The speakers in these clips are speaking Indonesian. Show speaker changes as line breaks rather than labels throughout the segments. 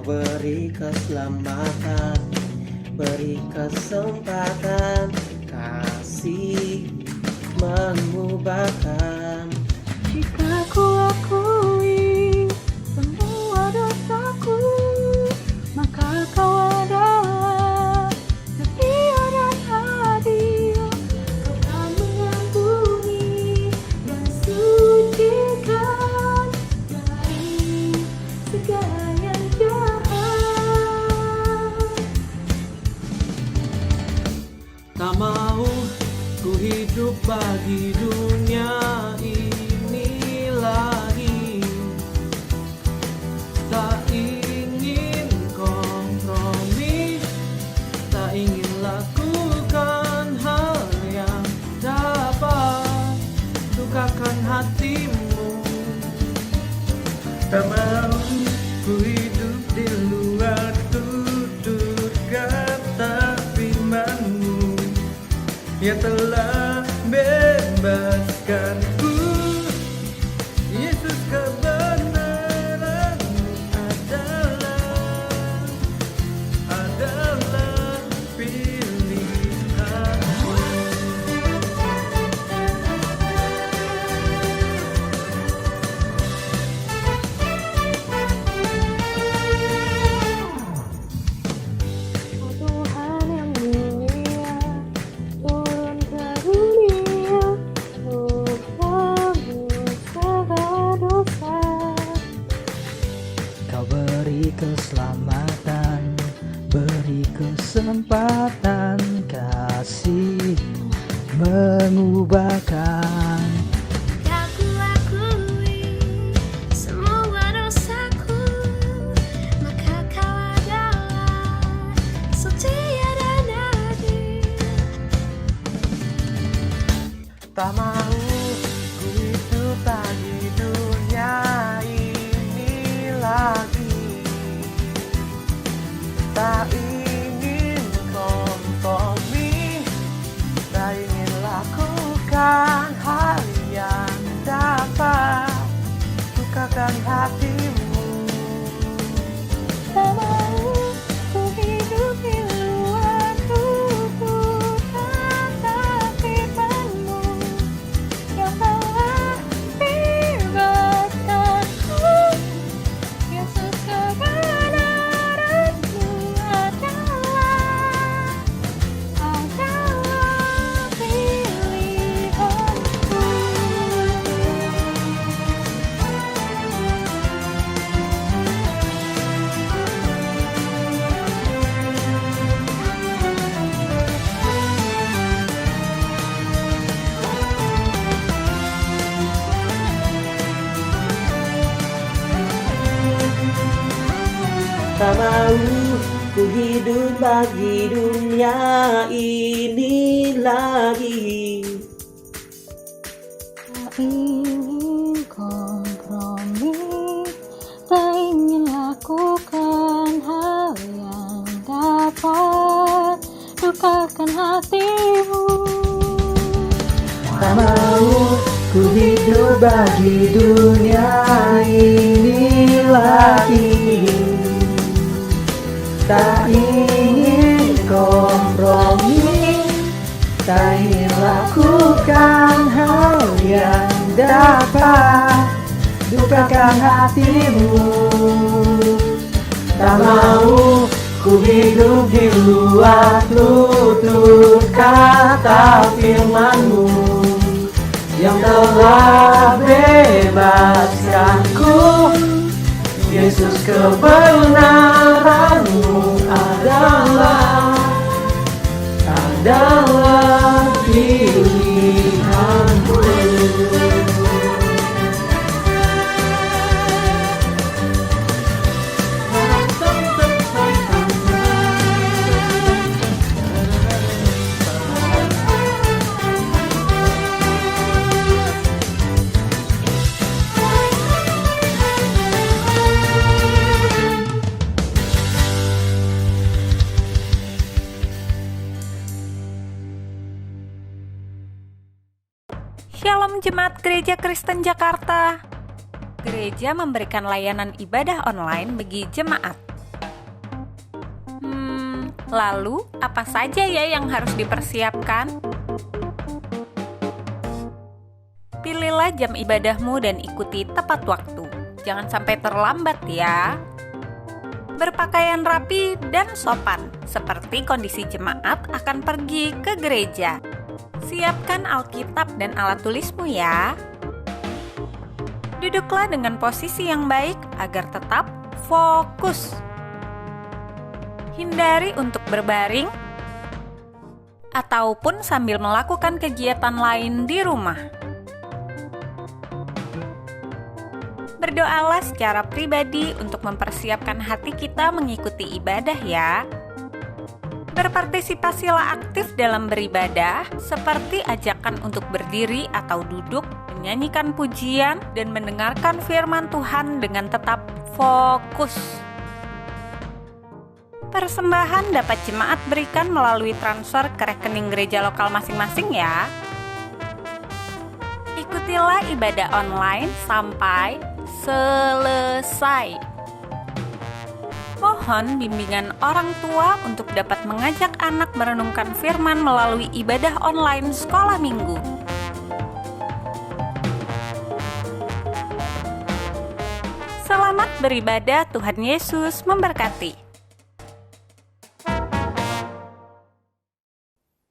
Beri keselamatan, beri kesempatan, kasih mengubahkan.
Jika ku akui semua dosaku, maka kau adalah setia dan adil. Kau akan mengampuni dan sucikan dari segala yang jahat.
Tak mau ku hidup bagi dunia ini lagi. Tak ingin kompromi, tak ingin lakukan hal yang dapat dukakan hatimu. Tak mau ku hidup di luar tutur kata firman-Mu yang telah bebaskanku. Yesus, kebenaran-Mu adalah kesempatan kasih mengubahkan.
Tak kuakui semua dosaku, maka kau adalah setia dan adil.
Tak mau ku hidup lagi dunia ini lagi. Tak ingin kompromi, tak ingin lakukan hal yang dapat lukakan hatimu.
Tak mau ku hidup di luar tuntutan firman-Mu yang telah bebaskanku. Yesus, kebenaran-Mu adalah pilihanku.
Tak mau ku hidup bagi dunia ini lagi.
Tak ingin kompromi, tak ingin lakukan hal yang dapat lukakan hatimu.
Tak mau ku hidup bagi dunia ini lagi. Tak ingin kompromi, tak ingin lakukan hal yang dapat lukakan hatimu. Tak mau ku hidup di luar tutur kata firman-Mu yang telah bebaskanku. Yesus, kebenaran-Mu adalah pilihanku.
Shalom Jemaat Gereja Kristen Jakarta. Gereja memberikan layanan ibadah online bagi jemaat. Lalu apa saja ya yang harus dipersiapkan? Pilihlah jam ibadahmu dan ikuti tepat waktu. Jangan sampai terlambat ya. Berpakaian rapi dan sopan, seperti kondisi jemaat akan pergi ke gereja. Siapkan Alkitab dan alat tulismu ya. Duduklah dengan posisi yang baik agar tetap fokus. Hindari untuk berbaring ataupun sambil melakukan kegiatan lain di rumah. Berdoalah secara pribadi untuk mempersiapkan hati kita mengikuti ibadah ya. Berpartisipasilah aktif dalam beribadah, seperti ajakan untuk berdiri atau duduk, menyanyikan pujian, dan mendengarkan firman Tuhan dengan tetap fokus. Persembahan dapat jemaat berikan melalui transfer ke rekening gereja lokal masing-masing ya. Ikutilah ibadah online sampai selesai. Mohon bimbingan orang tua untuk dapat mengajak anak merenungkan firman melalui ibadah online sekolah minggu. Selamat beribadah, Tuhan Yesus memberkati.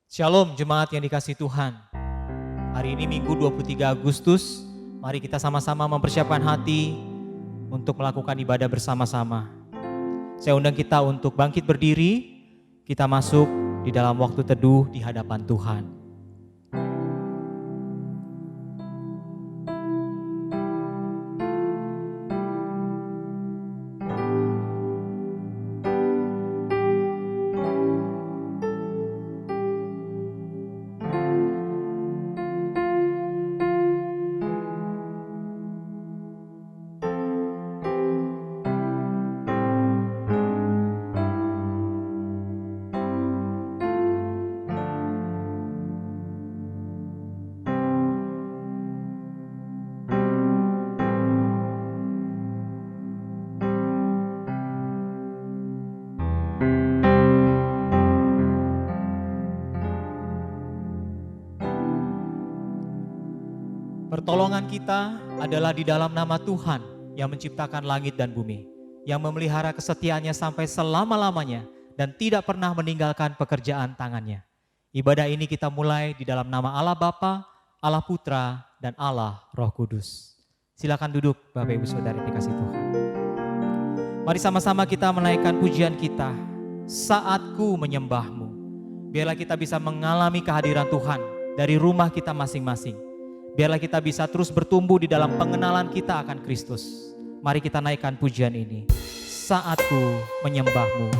Shalom jemaat yang dikasihi Tuhan. Hari ini Minggu 23 Agustus, mari kita sama-sama mempersiapkan hati untuk melakukan ibadah bersama-sama. Saya undang kita untuk bangkit berdiri, kita masuk di dalam waktu teduh di hadapan Tuhan. Pertolongan kita adalah di dalam nama Tuhan yang menciptakan langit dan bumi, yang memelihara kesetiaannya sampai selama-lamanya dan tidak pernah meninggalkan pekerjaan tangannya. Ibadah ini kita mulai di dalam nama Allah Bapa, Allah Putra, dan Allah Roh Kudus. Silakan duduk Bapak Ibu Saudara dikasih Tuhan. Mari sama-sama kita menaikkan pujian kita, Saatku Menyembahmu. Biarlah kita bisa mengalami kehadiran Tuhan dari rumah kita masing-masing. Biarlah kita bisa terus bertumbuh di dalam pengenalan kita akan Kristus. Mari kita naikkan pujian ini. Saatku Menyembahmu.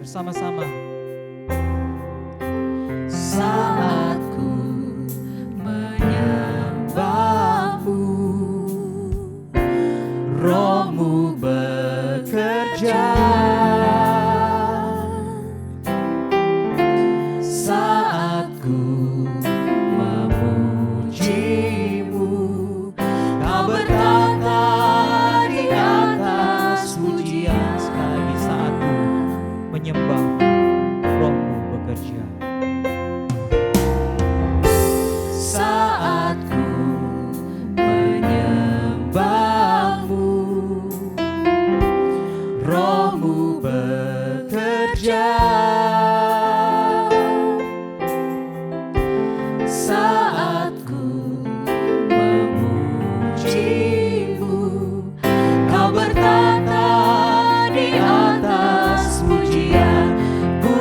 Bersama-sama.
Saatku menyembahmu, Roh-Mu bekerja. Saatku memujimu, Kau berkata di atas pujian.
Sekali lagi saatku menyembah, Roh-Mu bekerja.
Saatku menyembahmu, Roh-Mu bekerja. Saatku memujimu, Kau bertata di atas pujian. Ku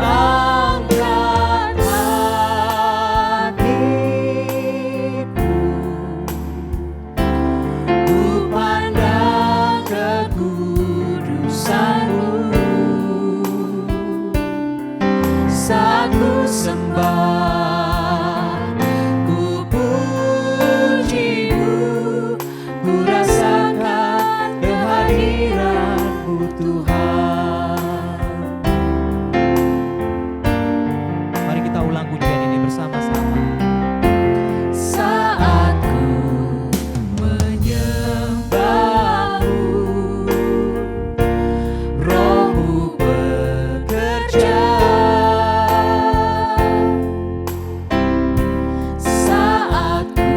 angkat hatiku, ku pandang kekudusan-Mu. Saat ku sembah, ku puji-Mu, ku rasakan kehadiran-Mu Tuhan.
Mari kita ulang pujian ini bersama-sama.
Saatku menyembahmu, Roh-Mu bekerja. Saatku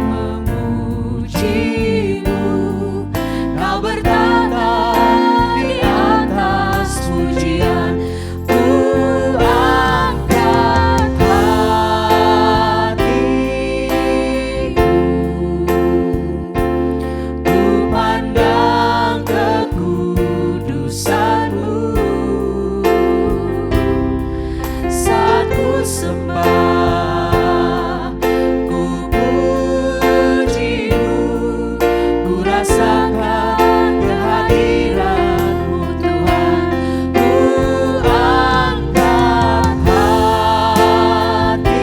memuji-Mu, Kau bertata di atas pujian. Ku angkat hatiku, ku pandang kekudusan-Mu. Saat ku sembah, ku puji-Mu, ku rasakan kehadiran-Mu Tuhan. Ku angkat hatiku,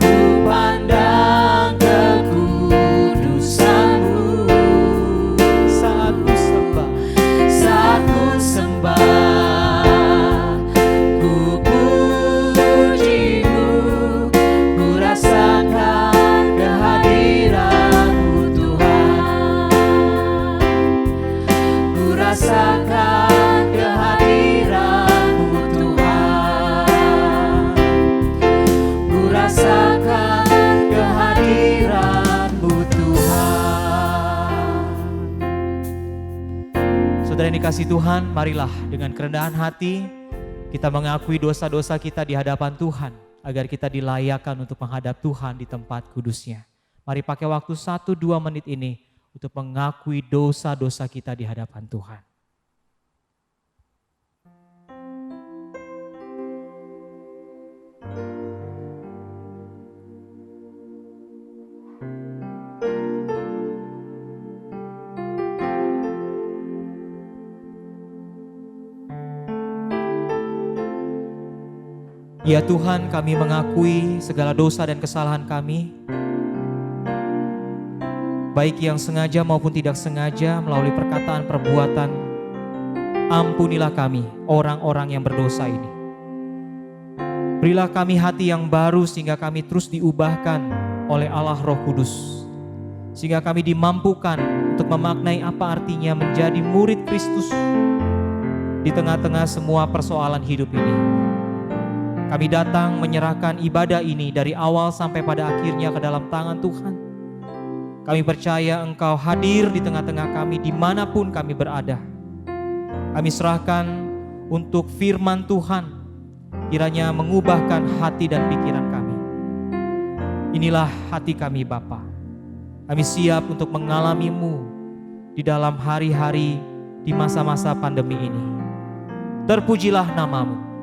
ku pandang kekudusan-Mu.
Saat ku sembah,
Saat ku sembah, ku puji-Mu, ku rasakan kehadiran-Mu Tuhan. Ku rasakan kehadiran-Mu Tuhan. Ku rasakan kehadiran-Mu Tuhan.
Saudara yang dikasihi Tuhan, marilah dengan kerendahan hati kita mengakui dosa-dosa kita di hadapan Tuhan, agar kita dilayakkan untuk menghadap Tuhan di tempat kudus-Nya. Mari pakai waktu 1-2 menit ini untuk mengakui dosa-dosa kita di hadapan Tuhan. Ya Tuhan, kami mengakui segala dosa dan kesalahan kami, baik yang sengaja maupun tidak sengaja melalui perkataan, perbuatan. Ampunilah kami, orang-orang yang berdosa ini. Berilah kami hati yang baru sehingga kami terus diubahkan oleh Allah Roh Kudus, sehingga kami dimampukan untuk memaknai apa artinya menjadi murid Kristus di tengah-tengah semua persoalan hidup ini. Kami datang menyerahkan ibadah ini dari awal sampai pada akhirnya ke dalam tangan Tuhan. Kami percaya Engkau hadir di tengah-tengah kami dimanapun kami berada. Kami serahkan untuk firman Tuhan, kiranya mengubahkan hati dan pikiran kami. Inilah hati kami Bapa. Kami siap untuk mengalami-Mu di dalam hari-hari di masa-masa pandemi ini. Terpujilah nama-Mu.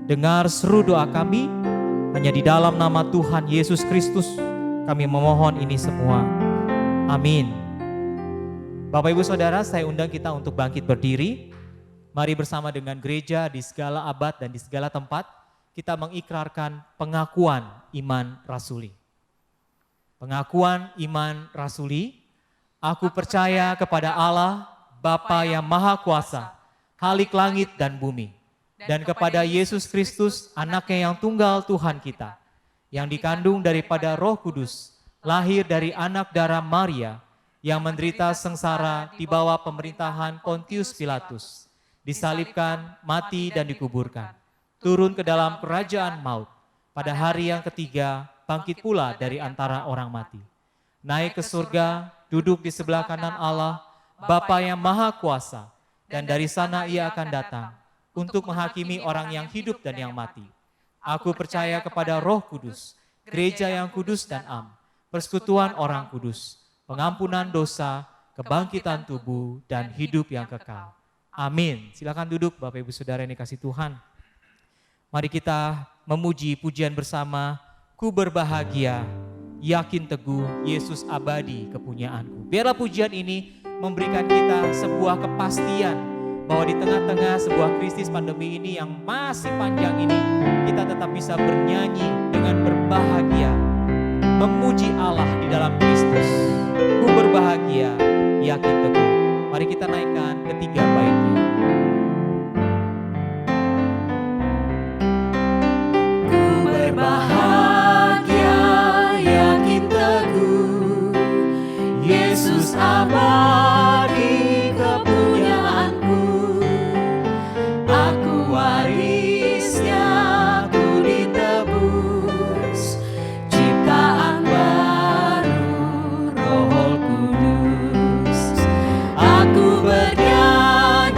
Dengar seru doa kami, hanya di dalam nama Tuhan Yesus Kristus kami memohon ini semua. Amin. Bapak Ibu Saudara, saya undang kita untuk bangkit berdiri. Mari bersama dengan gereja di segala abad dan di segala tempat, kita mengikrarkan pengakuan iman rasuli. Pengakuan iman rasuli, aku percaya kepada Allah, Bapa yang Maha Kuasa, Khalik langit dan bumi, dan kepada Yesus Kristus, anaknya yang tunggal Tuhan kita, yang dikandung daripada Roh Kudus, lahir dari anak darah Maria, yang menderita sengsara di bawah pemerintahan Pontius Pilatus, disalibkan, mati dan dikuburkan, turun ke dalam kerajaan maut, pada hari yang ketiga bangkit pula dari antara orang mati, naik ke surga, duduk di sebelah kanan Allah, Bapa yang Maha Kuasa, dan dari sana Ia akan datang untuk menghakimi orang yang hidup dan yang mati. Aku percaya kepada Roh Kudus, gereja yang kudus dan am, persekutuan orang kudus, pengampunan dosa, kebangkitan tubuh, dan hidup yang kekal. Amin. Silakan duduk Bapak Ibu Saudara yang dikasihi Tuhan. Mari kita memuji pujian bersama, ku berbahagia, yakin teguh, Yesus abadi kepunyaanku. Biarlah pujian ini memberikan kita sebuah kepastian bahwa di tengah-tengah sebuah krisis pandemi ini yang masih panjang ini, kita tetap bisa bernyanyi dengan berbahagia, memuji Allah di dalam Kristus. Ku berbahagia, yakin teguh. Mari kita naikkan ketiga baitnya.
Ku berbahagia, yakin teguh, Yesus abadi kepunyaanku. Aku warisnya, ku ditebus, ciptaan baru, Roh Kudus. Aku bernyanyi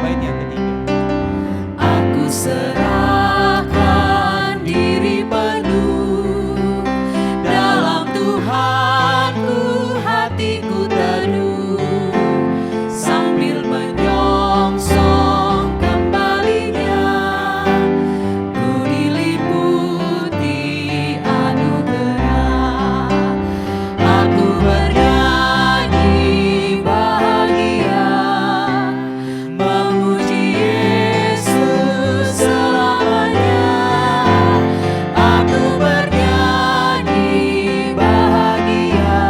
bait yang ketiga.
Aku serahkan diri penuh, dalam Tuhanku hatiku teduh, sambil menyongsong kembalinya, ku diliputi anugerah. Aku bernyanyi bahagia, memuji Yesus selamanya. Aku bernyanyi bahagia,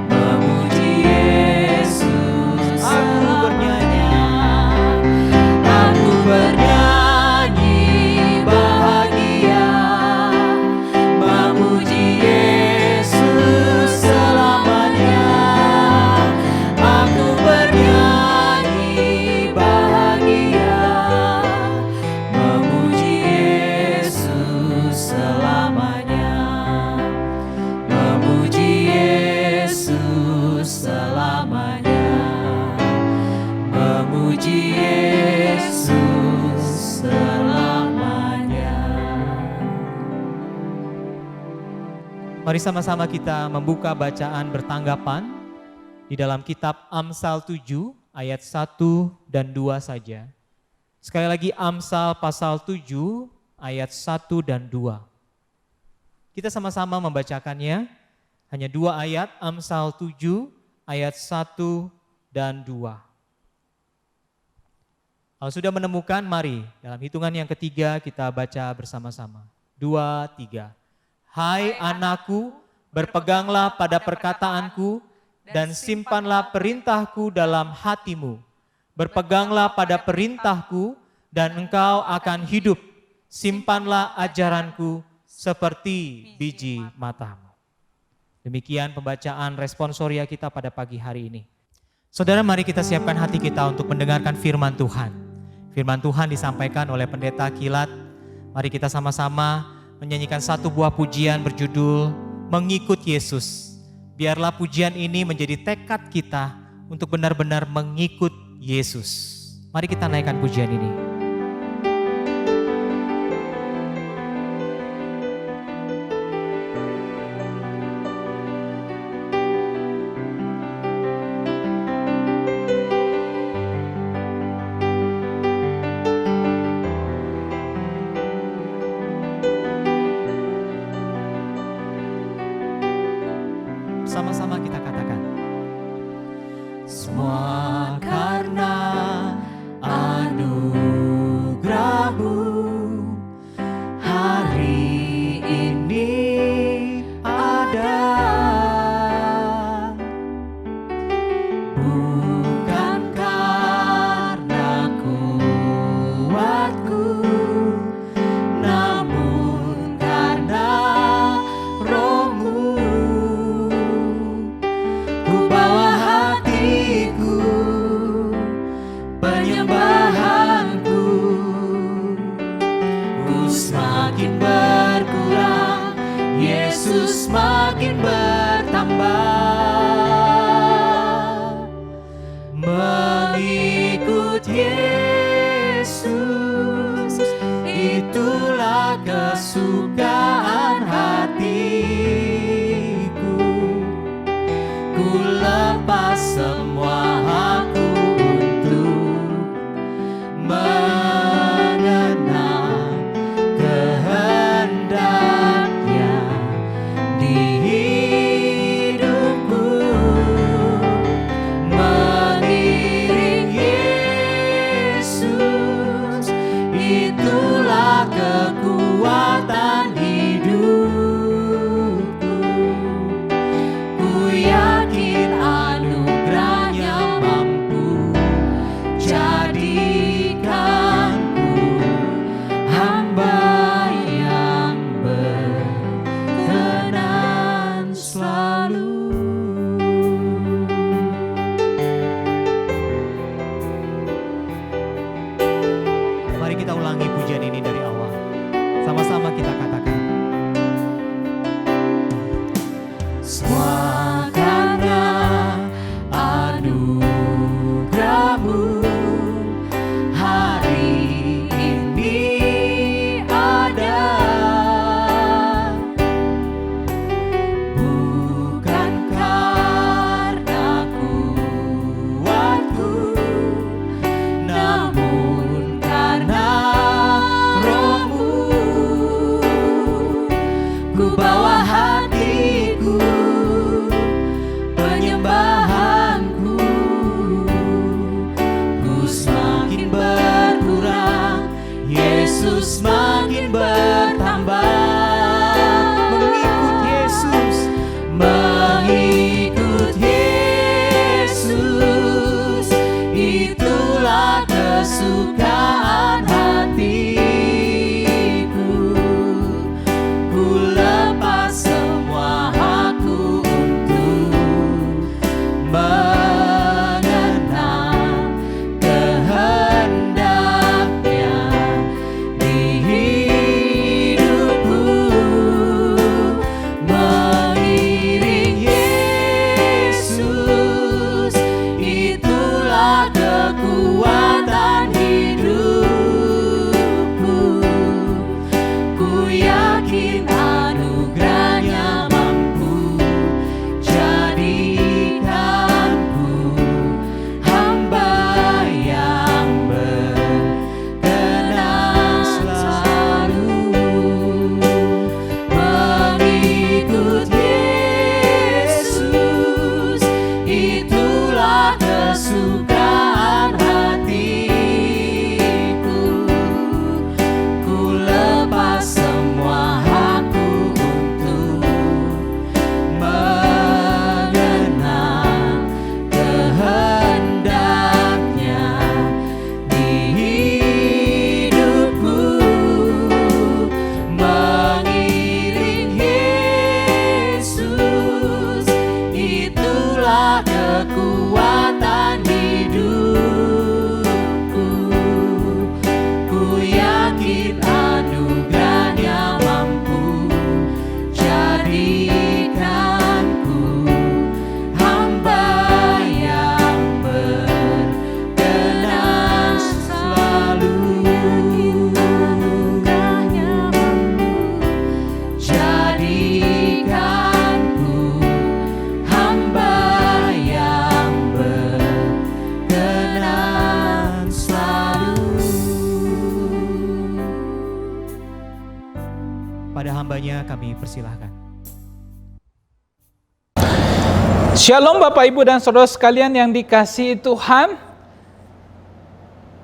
memuji Yesus selamanya. Aku bernyanyi bahagia, memuji Yesus selamanya. Aku bernyanyi bahagia, memuji Yesus selamanya. Memuji Yesus selamanya. Memuji Yesus selamanya.
Mari sama-sama kita membuka bacaan bertanggapan di dalam kitab Amsal 7 ayat 1 dan 2 saja. Sekali lagi Amsal pasal 7 ayat 1 dan 2. Kita sama-sama membacakannya, hanya 2 ayat, Amsal 7 ayat 1 dan 2. Kalau sudah menemukan, mari dalam hitungan yang ketiga kita baca bersama-sama. 2, 3. Hai anakku, berpeganglah pada perkataanku dan simpanlah perintahku dalam hatimu. Berpeganglah pada perintahku dan engkau akan hidup. Simpanlah ajaranku seperti biji matamu. Demikian pembacaan responsoria kita pada pagi hari ini. Saudara, mari kita siapkan hati kita untuk mendengarkan firman Tuhan. Firman Tuhan disampaikan oleh Pendeta Kilat. Mari kita sama-sama menyanyikan satu buah pujian berjudul Mengikut Yesus. Biarlah pujian ini menjadi tekad kita untuk benar-benar mengikut Yesus. Mari kita naikkan pujian ini. Sama-sama kita katakan.
Semua karena anugerah-Mu hari ini ada. Bukan karena kuatku, namun karena Roh-Mu. Ku bawa hatiku, penyembahanku, ku semakin berkurang, Yesus semakin bertambah. Mengikut Yesus, itulah kesukaan hatiku. Ku lepas semua aku untuk mengenal kehendaknya di hidupku. Mengiring Yesus, itulah kekuatan hidupku. Ku yakin anugerahnya mampu jadikanku hamba yang berkenan selalu.
Mari kita ulangi pujian ini dari awal. Sama-sama kita katakan.
Semua karena anugerah-Mu Yesus makin bertambah.
Mengikut Yesus,
Mengikut Yesus, itulah kesukaan hatiku. Ku lepas semua hakku untuk mengenal kehendaknya di hidupku. Mengiring Yesus, itulah kekuatan hidupku. Ku yakin anugerahnya mampu jadikanku hamba yang berkenan selalu. Mengikut Yesus, itulah kesukaan hatiku. Ku lepas semua hakku untuk mengenal kehendaknya di hidupku. Mengiring Yesus, itulah kekuatan hidupku. Ku yakin anugerahnya mampu jadikanku hamba yang berkenan selalu. Anugerahnya mampu jadikanku hamba yang berkenan selalu.
pada hambanya kami persilahkan.
Shalom Bapak Ibu dan Saudara sekalian yang dikasihi Tuhan.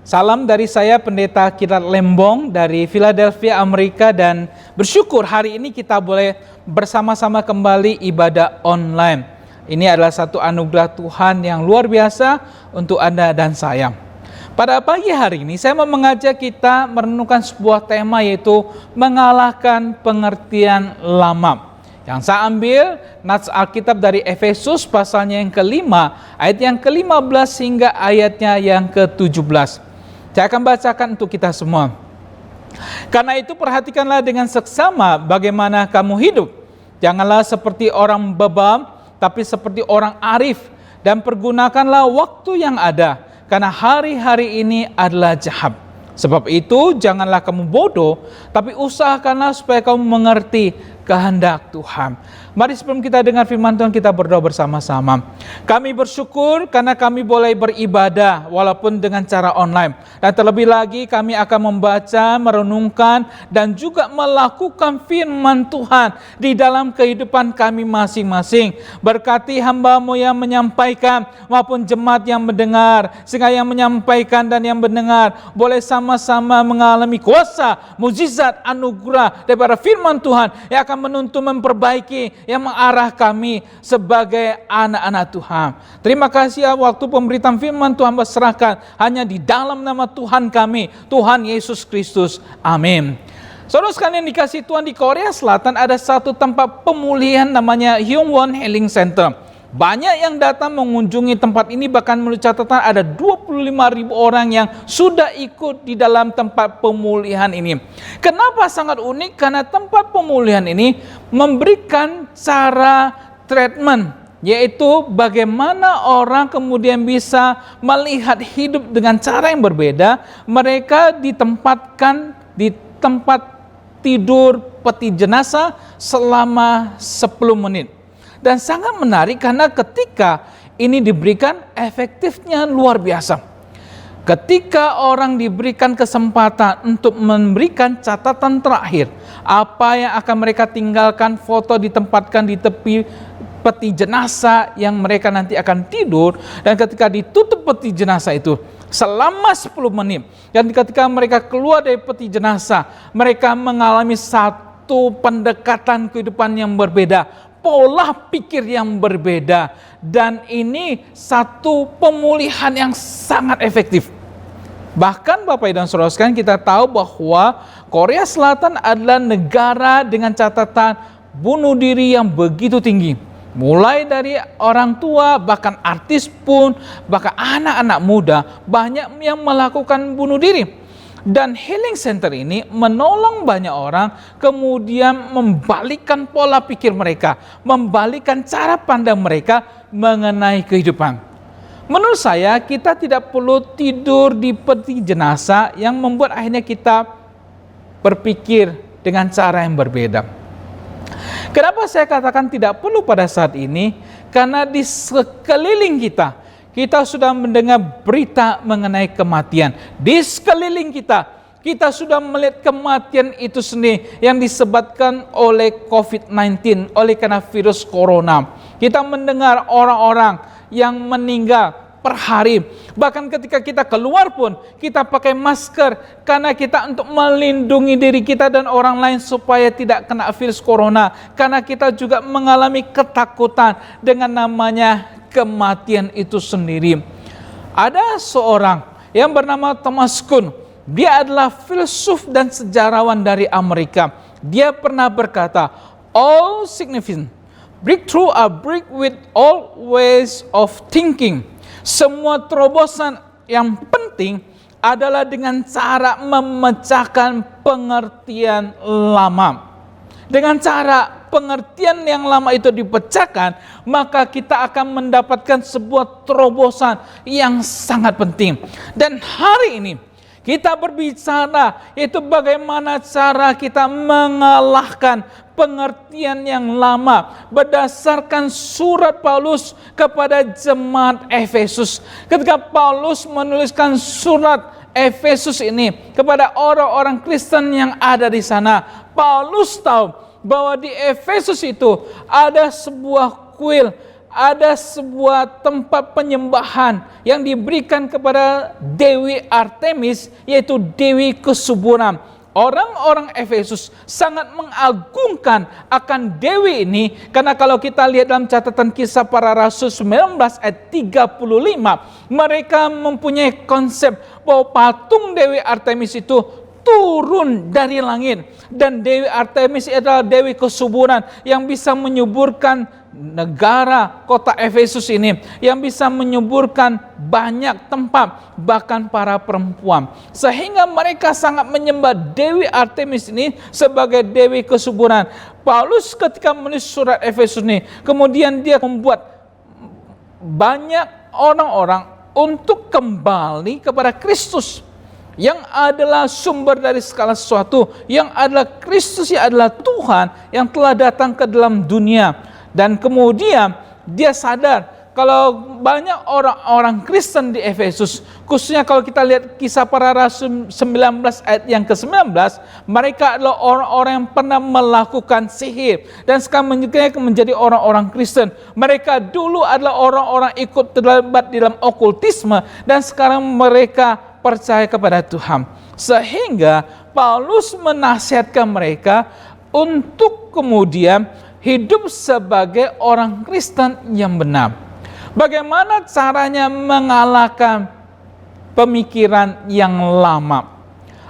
Salam dari saya Pendeta Kirat Lembong dari Philadelphia, Amerika, dan bersyukur hari ini kita boleh bersama-sama kembali ibadah online. Ini adalah satu anugerah Tuhan yang luar biasa untuk Anda dan saya. Pada pagi hari ini saya mau mengajak kita merenungkan sebuah tema, yaitu mengalahkan pengertian lama. Yang saya ambil nats Alkitab dari Efesus pasalnya yang kelima, ayat yang ke-15 hingga ayatnya yang ke-17. Saya akan bacakan untuk kita semua. Karena itu perhatikanlah dengan seksama bagaimana kamu hidup. Janganlah seperti orang bebam, tapi seperti orang arif. Dan pergunakanlah waktu yang ada, karena hari-hari ini adalah jahat. Sebab itu janganlah kamu bodoh, tapi usahakanlah supaya kamu mengerti kehendak Tuhan. Mari sebelum kita dengar firman Tuhan, kita berdoa bersama-sama. Kami bersyukur karena kami boleh beribadah walaupun dengan cara online. Dan terlebih lagi kami akan membaca, merenungkan, dan juga melakukan firman Tuhan di dalam kehidupan kami masing-masing. Berkati hamba-Mu yang menyampaikan maupun jemaat yang mendengar, sehingga yang menyampaikan dan yang mendengar boleh sama-sama mengalami kuasa, mukjizat, anugerah daripada firman Tuhan yang akan menuntun, memperbaiki, yang mengarah kami sebagai anak-anak Tuhan. Terima kasih ya, waktu pemberitaan firman Tuhan berserahkan hanya di dalam nama Tuhan kami, Tuhan Yesus Kristus. Amin. Saudara sekalian dikasih Tuhan, di Korea Selatan ada satu tempat pemulihan namanya Hyungwon Healing Center. Banyak yang datang mengunjungi tempat ini, bahkan menurut catatan ada 25.000 orang yang sudah ikut di dalam tempat pemulihan ini. Kenapa sangat unik? Karena tempat pemulihan ini memberikan cara treatment, yaitu bagaimana orang kemudian bisa melihat hidup dengan cara yang berbeda. Mereka ditempatkan di tempat tidur peti jenazah selama 10 menit. Dan sangat menarik karena ketika ini diberikan, efektifnya luar biasa. Ketika orang diberikan kesempatan untuk memberikan catatan terakhir, apa yang akan mereka tinggalkan, foto ditempatkan di tepi peti jenazah yang mereka nanti akan tidur, dan ketika ditutup peti jenazah itu, selama 10 menit. Dan ketika mereka keluar dari peti jenazah, mereka mengalami satu pendekatan kehidupan yang berbeda, pola pikir yang berbeda, dan ini satu pemulihan yang sangat efektif. Bahkan Bapak Ibu dan Saudara sekalian, kita tahu bahwa Korea Selatan adalah negara dengan catatan bunuh diri yang begitu tinggi. Mulai dari orang tua, bahkan artis pun, bahkan anak-anak muda, banyak yang melakukan bunuh diri. Dan Healing Center ini menolong banyak orang, kemudian membalikkan pola pikir mereka, membalikkan cara pandang mereka mengenai kehidupan. Menurut saya, kita tidak perlu tidur di peti jenazah yang membuat akhirnya kita berpikir dengan cara yang berbeda. Kenapa saya katakan tidak perlu pada saat ini? Karena di sekeliling kita, kita sudah mendengar berita mengenai kematian. Di sekeliling kita, kita sudah melihat kematian itu sendiri yang disebabkan oleh COVID-19, oleh karena virus corona. Kita mendengar orang-orang yang meninggal per hari. Bahkan ketika kita keluar pun, kita pakai masker karena kita untuk melindungi diri kita dan orang lain supaya tidak kena virus corona. Karena kita juga mengalami ketakutan dengan namanya kematian itu sendiri. Ada seorang yang bernama Thomas Kuhn. Dia adalah filsuf dan sejarawan dari Amerika. Dia pernah berkata, all significant breakthrough are break with all ways of thinking. Semua terobosan yang penting adalah dengan cara memecahkan pengertian lama. Dengan cara pengertian yang lama itu dipecahkan, maka kita akan mendapatkan sebuah terobosan yang sangat penting. Dan hari ini kita berbicara yaitu bagaimana cara kita mengalahkan pengertian yang lama berdasarkan surat Paulus kepada jemaat Efesus. Ketika Paulus menuliskan surat Efesus ini kepada orang-orang Kristen yang ada di sana, Paulus tahu bahwa di Efesus itu ada sebuah kuil, ada sebuah tempat penyembahan yang diberikan kepada Dewi Artemis, yaitu Dewi Kesuburan. Orang-orang Efesus sangat mengagungkan akan Dewi ini, karena kalau kita lihat dalam catatan Kisah Para Rasul 19 ayat 35, mereka mempunyai konsep bahwa patung Dewi Artemis itu turun dari langit. Dan Dewi Artemis adalah Dewi Kesuburan yang bisa menyuburkan negara kota Efesus ini, yang bisa menyuburkan banyak tempat, bahkan para perempuan. Sehingga mereka sangat menyembah Dewi Artemis ini sebagai Dewi Kesuburan. Paulus ketika menulis surat Efesus ini, kemudian dia membuat banyak orang-orang untuk kembali kepada Kristus, yang adalah sumber dari segala sesuatu, yang adalah Kristus, yang adalah Tuhan yang telah datang ke dalam dunia. Dan kemudian dia sadar kalau banyak orang-orang Kristen di Efesus, khususnya kalau kita lihat Kisah Para Rasul 19 ayat yang ke-19, mereka adalah orang-orang yang pernah melakukan sihir dan sekarang menjadi orang-orang Kristen. Mereka dulu adalah orang-orang ikut terlibat dalam okultisme dan sekarang mereka percaya kepada Tuhan. Sehingga Paulus menasihatkan mereka untuk kemudian hidup sebagai orang Kristen yang benar. Bagaimana caranya mengalahkan pemikiran yang lama?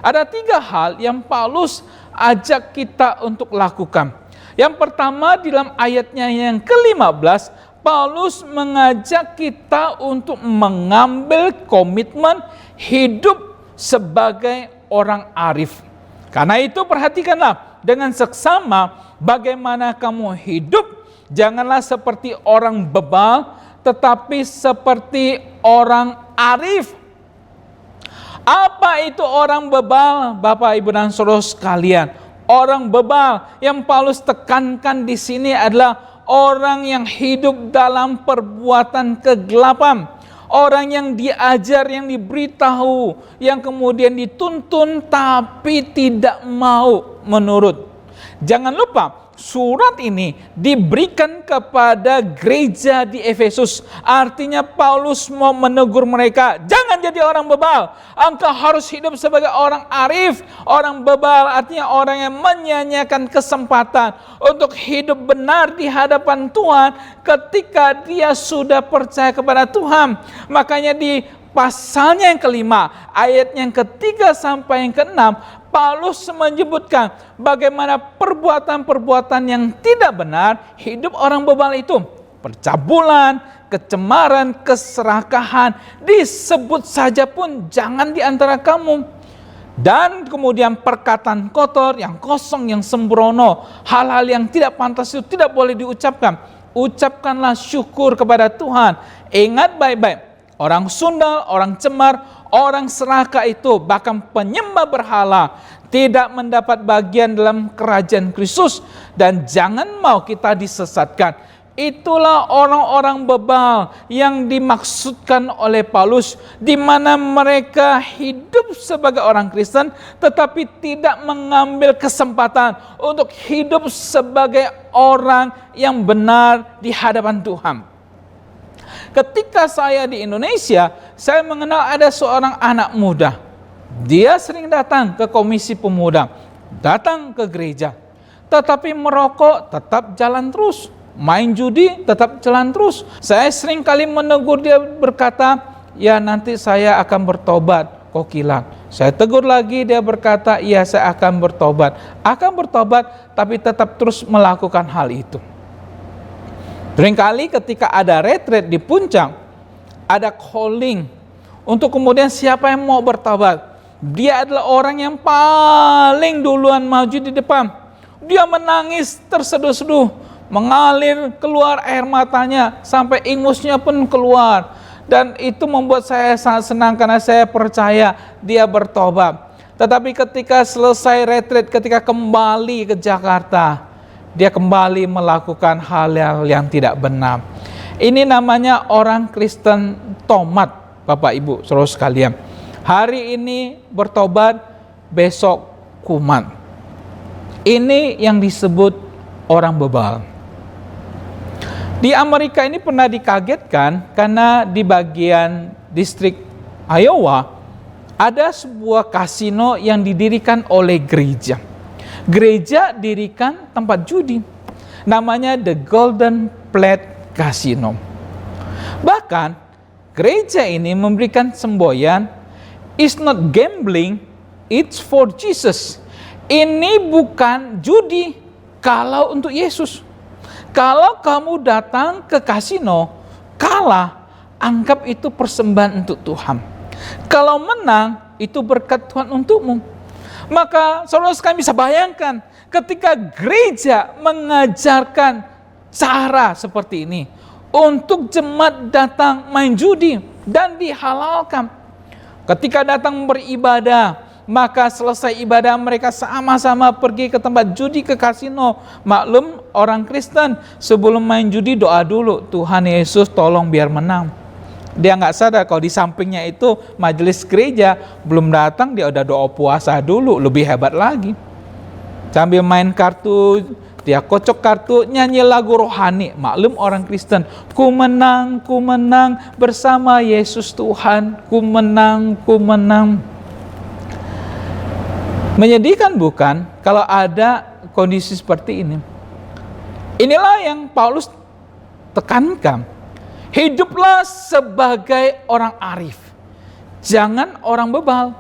Ada 3 hal yang Paulus ajak kita untuk lakukan. Yang pertama, di dalam ayatnya yang ke-15, Paulus mengajak kita untuk mengambil komitmen hidup sebagai orang arif. Karena itu perhatikanlah dengan seksama bagaimana kamu hidup. Janganlah seperti orang bebal, tetapi seperti orang arif. Apa itu orang bebal, Bapak Ibu dan Saudara sekalian? Orang bebal yang Paulus tekankan di sini adalah orang yang hidup dalam perbuatan kegelapan. Orang yang diajar, yang diberitahu, yang kemudian dituntun tapi tidak mau menurut. Jangan lupa, surat ini diberikan kepada gereja di Efesus. Artinya Paulus mau menegur mereka, jangan jadi orang bebal. Engkau harus hidup sebagai orang arif. Orang bebal artinya orang yang menyia-nyiakan kesempatan untuk hidup benar di hadapan Tuhan ketika dia sudah percaya kepada Tuhan. Makanya di pasalnya yang kelima, ayat yang ketiga sampai yang keenam, Paulus menyebutkan bagaimana perbuatan-perbuatan yang tidak benar hidup orang bebal itu. Percabulan, kecemaran, keserakahan, disebut saja pun jangan di antara kamu. Dan kemudian perkataan kotor, yang kosong, yang sembrono, hal-hal yang tidak pantas itu tidak boleh diucapkan. Ucapkanlah syukur kepada Tuhan. Ingat baik-baik, orang sundal, orang cemar, orang serakah itu, bahkan penyembah berhala, tidak mendapat bagian dalam kerajaan Kristus. Dan jangan mau kita disesatkan. Itulah orang-orang bebal yang dimaksudkan oleh Paulus, di mana mereka hidup sebagai orang Kristen tetapi tidak mengambil kesempatan untuk hidup sebagai orang yang benar di hadapan Tuhan. Ketika saya di Indonesia, saya mengenal ada seorang anak muda. Dia sering datang ke komisi pemuda, datang ke gereja, tetapi merokok tetap jalan terus. Main judi tetap jalan terus. Saya sering kali menegur dia, berkata, ya nanti saya akan bertobat, kokilan. Saya tegur lagi, dia berkata, iya saya akan bertobat. Akan bertobat tapi tetap terus melakukan hal itu. Seringkali ketika ada retreat di puncak, ada calling untuk kemudian siapa yang mau bertobat. Dia adalah orang yang paling duluan maju di depan. Dia menangis terseduh-seduh, mengalir keluar air matanya sampai ingusnya pun keluar. Dan itu membuat saya sangat senang karena saya percaya dia bertobat. Tetapi ketika selesai retreat, ketika kembali ke Jakarta, dia kembali melakukan hal-hal yang tidak benar. Ini namanya orang Kristen tomat, Bapak Ibu saudara sekalian. Hari ini bertobat, besok kumat. Ini yang disebut orang bebal. Di Amerika ini pernah dikagetkan karena di bagian distrik Iowa ada sebuah kasino yang didirikan oleh gereja. Gereja dirikan tempat judi. Namanya The Golden Plate Casino. Bahkan gereja ini memberikan semboyan, "It's not gambling, it's for Jesus." Ini bukan judi kalau untuk Yesus. Kalau kamu datang ke kasino, kalah, anggap itu persembahan untuk Tuhan. Kalau menang, itu berkat Tuhan untukmu. Maka saudara sekalian bisa bayangkan, ketika gereja mengajarkan cara seperti ini, untuk jemaat datang main judi dan dihalalkan. Ketika datang beribadah, maka selesai ibadah mereka sama-sama pergi ke tempat judi, ke kasino. Maklum orang Kristen sebelum main judi doa dulu, Tuhan Yesus tolong biar menang. Dia nggak sadar kalau di sampingnya itu majelis gereja, belum datang dia udah doa puasa dulu, lebih hebat lagi. Sambil main kartu, dia kocok kartu, nyanyi lagu rohani. Maklum orang Kristen, ku menang bersama Yesus Tuhan, ku menang. Menyedihkan bukan kalau ada kondisi seperti ini? Inilah yang Paulus tekankan. Hiduplah sebagai orang arif. Jangan orang bebal.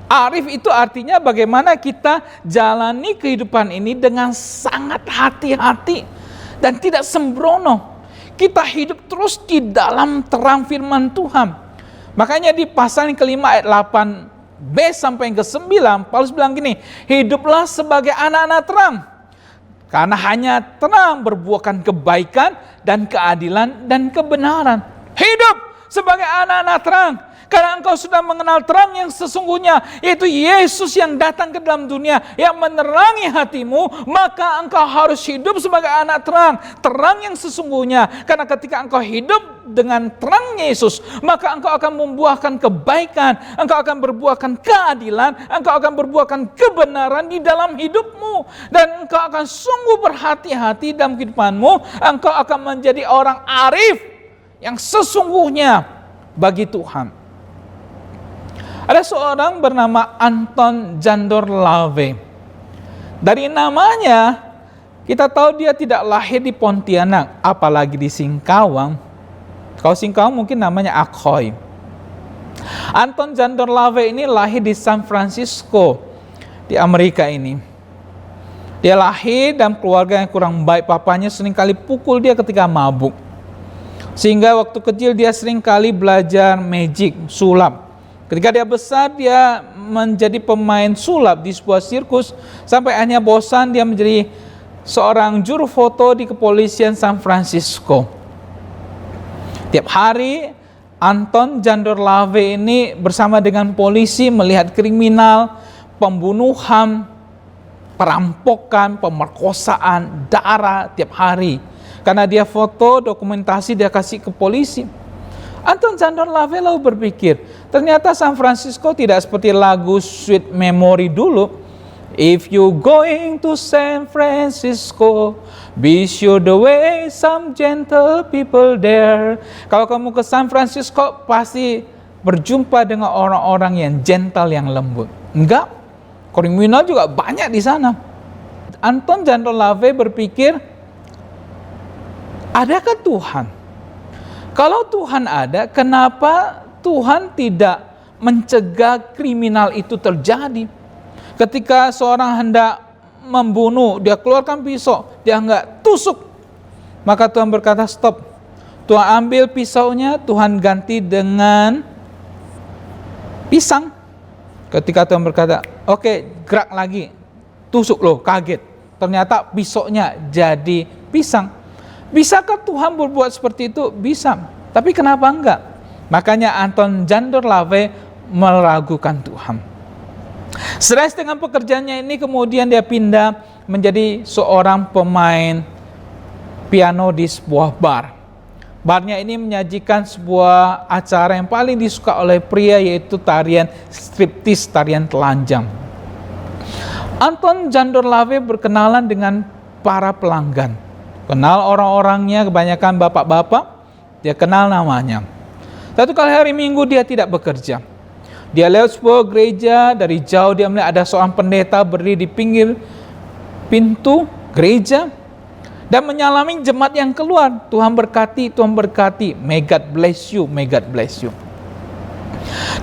Arif itu artinya bagaimana kita jalani kehidupan ini dengan sangat hati-hati dan tidak sembrono. Kita hidup terus di dalam terang firman Tuhan. Makanya di pasal yang kelima ayat 8b sampai yang ke-9, Paulus bilang gini, hiduplah sebagai anak-anak terang. Karena hanya terang berbuahkan kebaikan dan keadilan dan kebenaran. Hidup sebagai anak-anak terang. Karena engkau sudah mengenal terang yang sesungguhnya, yaitu Yesus yang datang ke dalam dunia, yang menerangi hatimu, maka engkau harus hidup sebagai anak terang, terang yang sesungguhnya. Karena ketika engkau hidup dengan terang Yesus, maka engkau akan membuahkan kebaikan, engkau akan berbuahkan keadilan, engkau akan berbuahkan kebenaran di dalam hidupmu. Dan engkau akan sungguh berhati-hati dalam kehidupanmu, engkau akan menjadi orang arif yang sesungguhnya bagi Tuhan. Ada seorang bernama Anton Chandler LaVey. Dari namanya kita tahu dia tidak lahir di Pontianak, apalagi di Singkawang. Kalau Singkawang mungkin namanya Akhoy. Anton Chandler LaVey ini lahir di San Francisco di Amerika ini. Dia lahir dalam keluarga yang kurang baik. Papanya seringkali pukul dia ketika mabuk. Sehingga waktu kecil dia seringkali belajar magic, sulap. Ketika dia besar, dia menjadi pemain sulap di sebuah sirkus. Sampai akhirnya bosan, dia menjadi seorang juru foto di kepolisian San Francisco. Tiap hari, Anton Chandler LaVey ini bersama dengan polisi melihat kriminal, pembunuhan, perampokan, pemerkosaan, darah tiap hari. Karena dia foto, dokumentasi, dia kasih ke polisi. Anton Chandler LaVey lalu berpikir, ternyata San Francisco tidak seperti lagu Sweet Memory dulu. If you going to San Francisco, be sure the way some gentle people there. Kalau kamu ke San Francisco, pasti berjumpa dengan orang-orang yang gentle, yang lembut. Enggak, kriminal juga banyak di sana. Anton Chandler LaVey berpikir, adakah Tuhan? Kalau Tuhan ada, kenapa Tuhan tidak mencegah kriminal itu terjadi? Ketika seorang hendak membunuh, dia keluarkan pisau, dia enggak tusuk. Maka Tuhan berkata, stop. Tuhan ambil pisaunya, Tuhan ganti dengan pisang. Ketika Tuhan berkata, oke, gerak lagi, tusuk loh, kaget. Ternyata pisaunya jadi pisang. Bisakah Tuhan berbuat seperti itu? Bisa. Tapi kenapa enggak? Makanya Anton Chandler LaVey meragukan Tuhan. Stres dengan pekerjaannya ini, kemudian dia pindah menjadi seorang pemain piano di sebuah bar. Barnya ini menyajikan sebuah acara yang paling disuka oleh pria, yaitu tarian striptease, tarian telanjang. Anton Chandler LaVey berkenalan dengan para pelanggan. Kenal orang-orangnya, kebanyakan bapak-bapak, dia kenal namanya. Satu kali hari Minggu dia tidak bekerja. Dia lewat sebuah gereja, dari jauh dia melihat ada seorang pendeta berdiri di pinggir pintu gereja dan menyalami jemaat yang keluar. Tuhan berkati, may God bless you, may God bless you.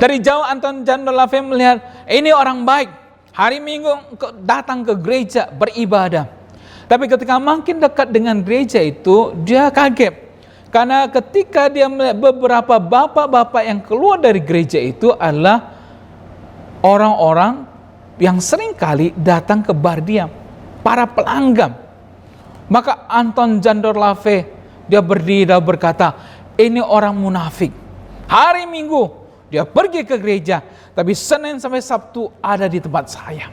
Dari jauh Anton Chandler LaVey melihat, ini orang baik, hari Minggu datang ke gereja beribadah. Tapi ketika makin dekat dengan gereja itu, dia kaget. Karena ketika dia melihat beberapa bapak-bapak yang keluar dari gereja itu adalah orang-orang yang seringkali datang ke bar dia, para pelanggan. Maka Anton Chandler LaVey, dia berdiri dan berkata, ini orang munafik. Hari Minggu dia pergi ke gereja, tapi Senin sampai Sabtu ada di tempat saya.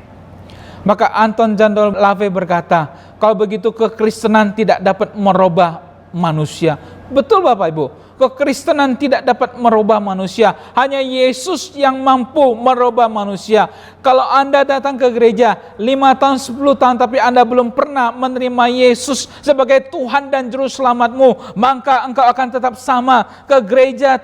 Maka Anton Chandler LaVey berkata, kalau begitu kekristenan tidak dapat merubah manusia. Betul Bapak Ibu, kekristenan tidak dapat merubah manusia. Hanya Yesus yang mampu merubah manusia. Kalau Anda datang ke gereja 5 tahun, 10 tahun, tapi Anda belum pernah menerima Yesus sebagai Tuhan dan Juru Selamatmu, maka engkau akan tetap sama. Ke gereja,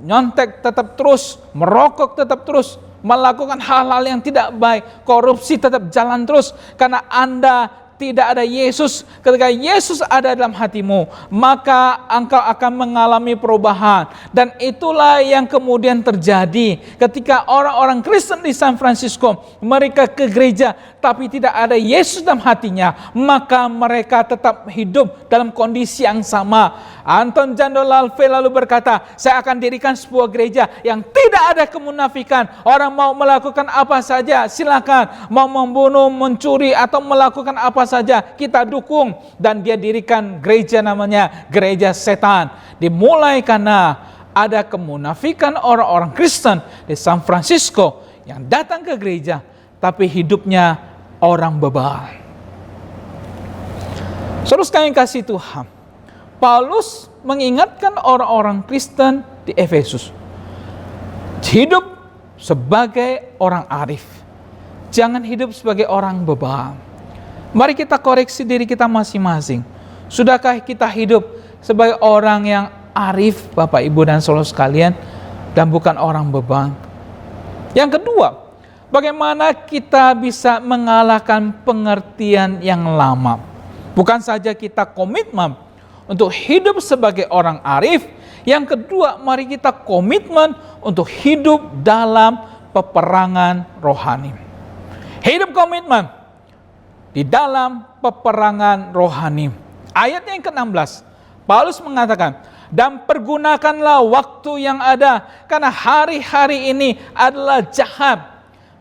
nyontek tetap terus, merokok tetap terus, melakukan hal-hal yang tidak baik, korupsi tetap jalan terus, karena Anda tidak ada Yesus. Ketika Yesus ada dalam hatimu, maka engkau akan mengalami perubahan. Dan itulah yang kemudian terjadi ketika orang-orang Kristen di San Francisco, mereka ke gereja tapi tidak ada Yesus dalam hatinya, maka mereka tetap hidup dalam kondisi yang sama. Anton Chandler LaVey lalu berkata, saya akan dirikan sebuah gereja yang tidak ada kemunafikan. Orang mau melakukan apa saja silakan, mau membunuh, mencuri atau melakukan apa saja kita dukung. Dan dia dirikan gereja namanya Gereja Setan. Dimulai karena ada kemunafikan orang-orang Kristen di San Francisco yang datang ke gereja, tapi hidupnya orang bebal. Saudara sekalian kasih Tuhan, Paulus mengingatkan orang-orang Kristen di Efesus, hidup sebagai orang arif, jangan hidup sebagai orang bebal. Mari kita koreksi diri kita masing-masing. Sudahkah kita hidup sebagai orang yang arif, Bapak, Ibu, dan saudara sekalian, dan bukan orang bebal? Yang kedua, bagaimana kita bisa mengalahkan pengertian yang lama? Bukan saja kita komitmen untuk hidup sebagai orang arif, yang kedua, mari kita komitmen untuk hidup dalam peperangan rohani. Hidup komitmen di dalam peperangan rohani. Ayatnya yang ke-16, Paulus mengatakan, dan pergunakanlah waktu yang ada, karena hari-hari ini adalah jahat.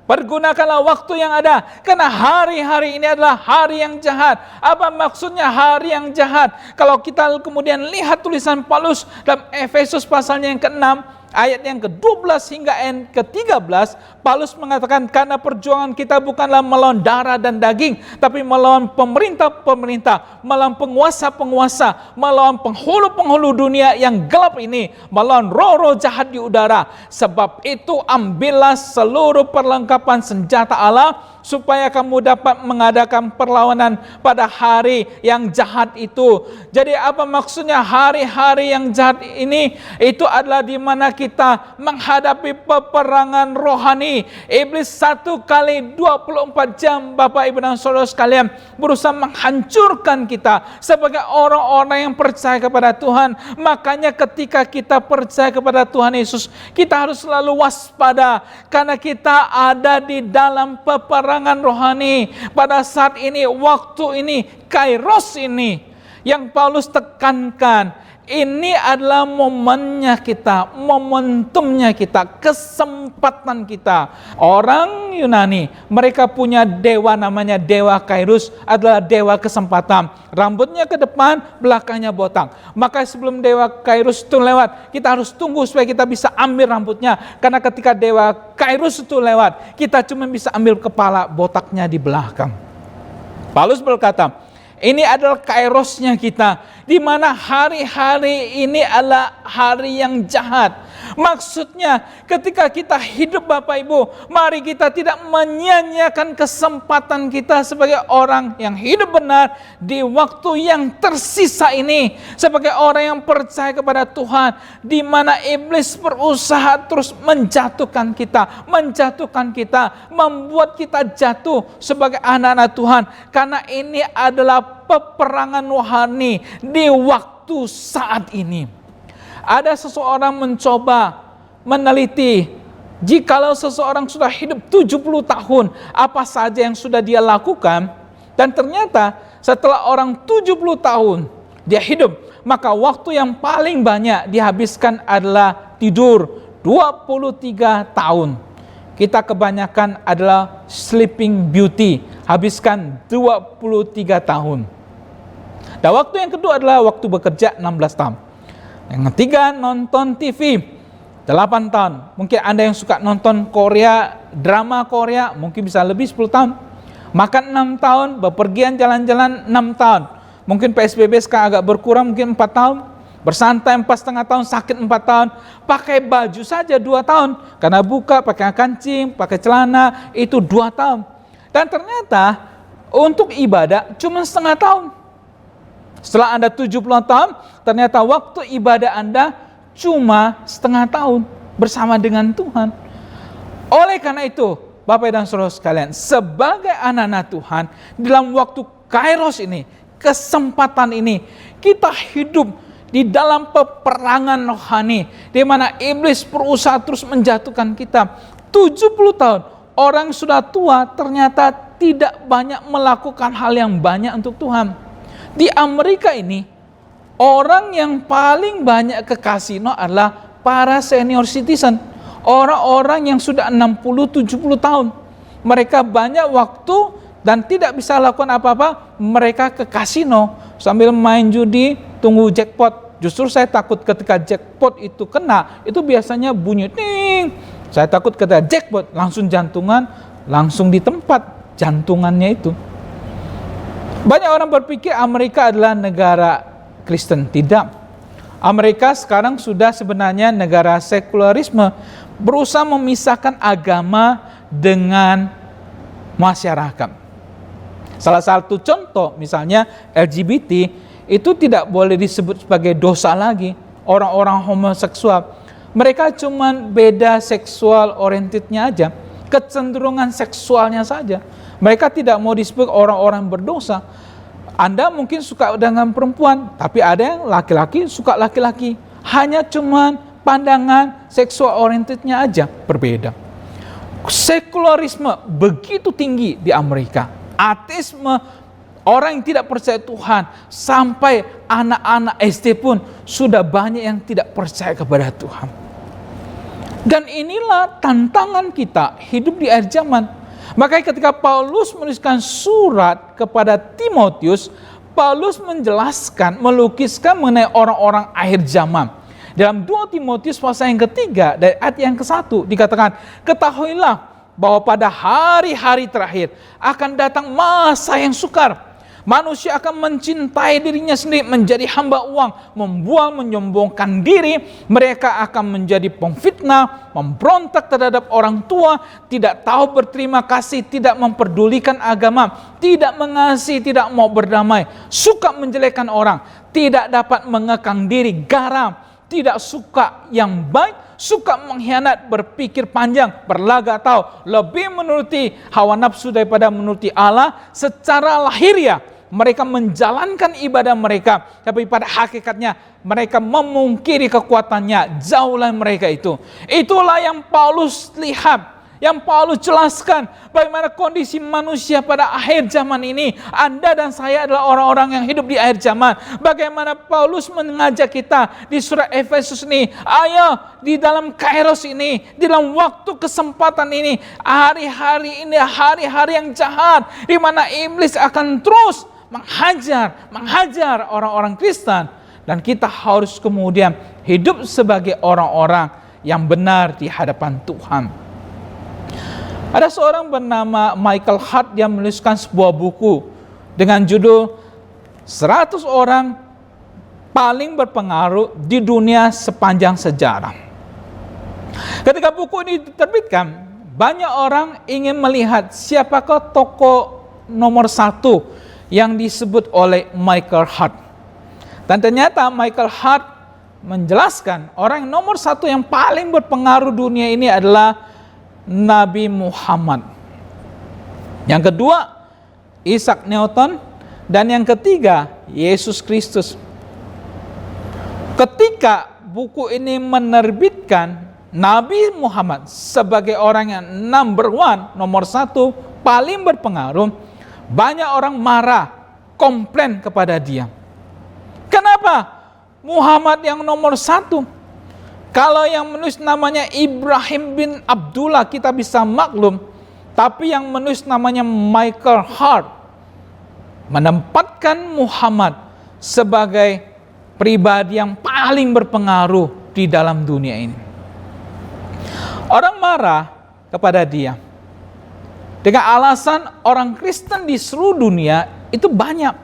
Pergunakanlah waktu yang ada, karena hari-hari ini adalah hari yang jahat. Apa maksudnya hari yang jahat? Kalau kita kemudian lihat tulisan Paulus dalam Efesus pasalnya yang ke-6, ayat yang ke-12 hingga ke-13, Paulus mengatakan, karena perjuangan kita bukanlah melawan darah dan daging, tapi melawan pemerintah-pemerintah, melawan penguasa-penguasa, melawan penghulu-penghulu dunia yang gelap ini, melawan roh-roh jahat di udara. Sebab itu ambillah seluruh perlengkapan senjata Allah, supaya kamu dapat mengadakan perlawanan pada hari yang jahat itu. Jadi apa maksudnya hari-hari yang jahat ini? Itu adalah di mana kita menghadapi peperangan rohani. Iblis 1 kali 24 jam, Bapak, Ibu, dan saudara sekalian, berusaha menghancurkan kita sebagai orang-orang yang percaya kepada Tuhan. Makanya ketika kita percaya kepada Tuhan Yesus, kita harus selalu waspada, karena kita ada di dalam peperangan rohani. Pada saat ini, waktu ini, kairos ini yang Paulus tekankan, ini adalah momennya kita, momentumnya kita, kesempatan kita. Orang Yunani, mereka punya dewa namanya dewa Kairos, adalah dewa kesempatan. Rambutnya ke depan, belakangnya botak. Maka sebelum dewa Kairos itu lewat, kita harus tunggu supaya kita bisa ambil rambutnya. Karena ketika dewa Kairos itu lewat, kita cuma bisa ambil kepala, botaknya di belakang. Paulus berkata, ini adalah kairosnya kita, di mana hari-hari ini adalah hari yang jahat. Maksudnya ketika kita hidup, Bapak Ibu, mari kita tidak menyia-nyiakan kesempatan kita sebagai orang yang hidup benar di waktu yang tersisa ini, sebagai orang yang percaya kepada Tuhan, di mana iblis berusaha terus menjatuhkan kita, membuat kita jatuh sebagai anak-anak Tuhan. Karena ini adalah peperangan rohani di waktu saat ini. Ada seseorang mencoba meneliti, jikalau seseorang sudah hidup 70 tahun, apa saja yang sudah dia lakukan. Dan ternyata setelah orang 70 tahun dia hidup, maka waktu yang paling banyak dihabiskan adalah tidur, 23 tahun. Kita kebanyakan adalah sleeping beauty, habiskan 23 tahun. Dan waktu yang kedua adalah waktu bekerja, 16 tahun. Yang ketiga, nonton TV, 8 tahun. Mungkin Anda yang suka nonton Korea, drama Korea, mungkin bisa lebih 10 tahun. Makan 6 tahun, bepergian jalan-jalan 6 tahun. Mungkin PSBB sekarang agak berkurang, mungkin 4 tahun. Bersantai 4,5 tahun, sakit 4 tahun. Pakai baju saja 2 tahun. Karena buka, pakai kancing, pakai celana, itu 2 tahun. Dan ternyata untuk ibadah cuma setengah tahun. Setelah Anda 70 tahun, ternyata waktu ibadah Anda cuma setengah tahun bersama dengan Tuhan. Oleh karena itu, Bapak dan Saudara sekalian, sebagai anak-anak Tuhan, dalam waktu kairos ini, kesempatan ini, kita hidup di dalam peperangan rohani, di mana iblis berusaha terus menjatuhkan kita. 70 tahun, orang sudah tua ternyata tidak banyak melakukan hal yang banyak untuk Tuhan. Di Amerika ini, orang yang paling banyak ke kasino adalah para senior citizen. Orang-orang yang sudah 60-70 tahun. Mereka banyak waktu dan tidak bisa lakukan apa-apa. Mereka ke kasino sambil main judi, tunggu jackpot. Justru saya takut ketika jackpot itu kena, itu biasanya bunyi ting. Saya takut ketika jackpot langsung jantungan, langsung di tempat jantungannya itu. Banyak orang berpikir Amerika adalah negara Kristen. Tidak. Amerika sekarang sudah sebenarnya negara sekularisme, berusaha memisahkan agama dengan masyarakat. Salah satu contoh misalnya LGBT itu tidak boleh disebut sebagai dosa lagi. Orang-orang homoseksual, mereka cuma beda seksual orientednya aja, kecenderungan seksualnya saja. Mereka tidak mau disebut orang-orang berdosa. Anda mungkin suka dengan perempuan, tapi ada yang laki-laki suka laki-laki. Hanya cuma pandangan seksual orientednya aja berbeda. Sekularisme begitu tinggi di Amerika. Ateisme, orang yang tidak percaya Tuhan, sampai anak-anak SD pun sudah banyak yang tidak percaya kepada Tuhan. Dan inilah tantangan kita hidup di akhir zaman. Makanya ketika Paulus menuliskan surat kepada Timotius, Paulus menjelaskan, melukiskan mengenai orang-orang akhir zaman. Dalam 2 Timotius pasal yang ketiga dari ayat yang ke-1 dikatakan, ketahuilah bahwa pada hari-hari terakhir akan datang masa yang sukar. Manusia akan mencintai dirinya sendiri, menjadi hamba uang, membual, menyombongkan diri. Mereka akan menjadi pemfitnah, memberontak terhadap orang tua, tidak tahu berterima kasih, tidak memperdulikan agama, tidak mengasihi, tidak mau berdamai, suka menjelekkan orang, tidak dapat mengekang diri, garam, tidak suka yang baik, suka mengkhianat, berpikir panjang, berlagak tahu, lebih menuruti hawa nafsu daripada menuruti Allah. Secara lahiriah mereka menjalankan ibadah mereka, tapi pada hakikatnya mereka memungkiri kekuatannya. Jauhlah mereka itu. Itulah yang Paulus lihat, yang Paulus jelaskan bagaimana kondisi manusia pada akhir zaman ini. Anda dan saya adalah orang-orang yang hidup di akhir zaman. Bagaimana Paulus mengajak kita di surat Efesus ini, ayo di dalam kairos ini, di dalam waktu kesempatan ini, hari-hari ini hari-hari yang jahat, di mana iblis akan terus menghajar orang-orang Kristen, dan kita harus kemudian hidup sebagai orang-orang yang benar di hadapan Tuhan. Ada seorang bernama Michael Hart yang menuliskan sebuah buku dengan judul 100 orang paling berpengaruh di dunia sepanjang sejarah. Ketika buku ini diterbitkan, banyak orang ingin melihat siapakah tokoh nomor 1 yang disebut oleh Michael Hart. Dan ternyata Michael Hart menjelaskan orang yang nomor 1 yang paling berpengaruh dunia ini adalah Nabi Muhammad. Yang kedua, Isaac Newton. Dan yang ketiga, Yesus Kristus. Ketika buku ini menerbitkan Nabi Muhammad sebagai orang yang number 1, nomor 1, paling berpengaruh, banyak orang marah, komplain kepada dia. Kenapa Muhammad yang nomor 1? Kalau yang menulis namanya Ibrahim bin Abdullah kita bisa maklum, tapi yang menulis namanya Michael Hart menempatkan Muhammad sebagai pribadi yang paling berpengaruh di dalam dunia ini. Orang marah kepada dia dengan alasan orang Kristen di seluruh dunia itu banyak.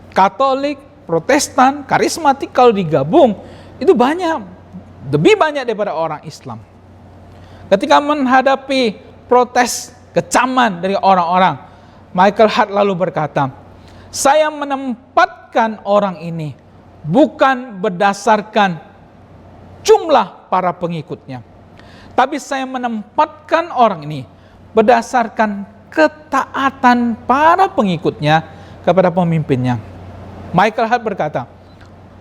Katolik, Protestan, karismatik kalau digabung itu banyak. Lebih banyak daripada orang Islam. Ketika menghadapi protes kecaman dari orang-orang, Michael Hart lalu berkata, saya menempatkan orang ini bukan berdasarkan jumlah para pengikutnya, tapi saya menempatkan orang ini berdasarkan ketaatan para pengikutnya kepada pemimpinnya. Michael Hart berkata,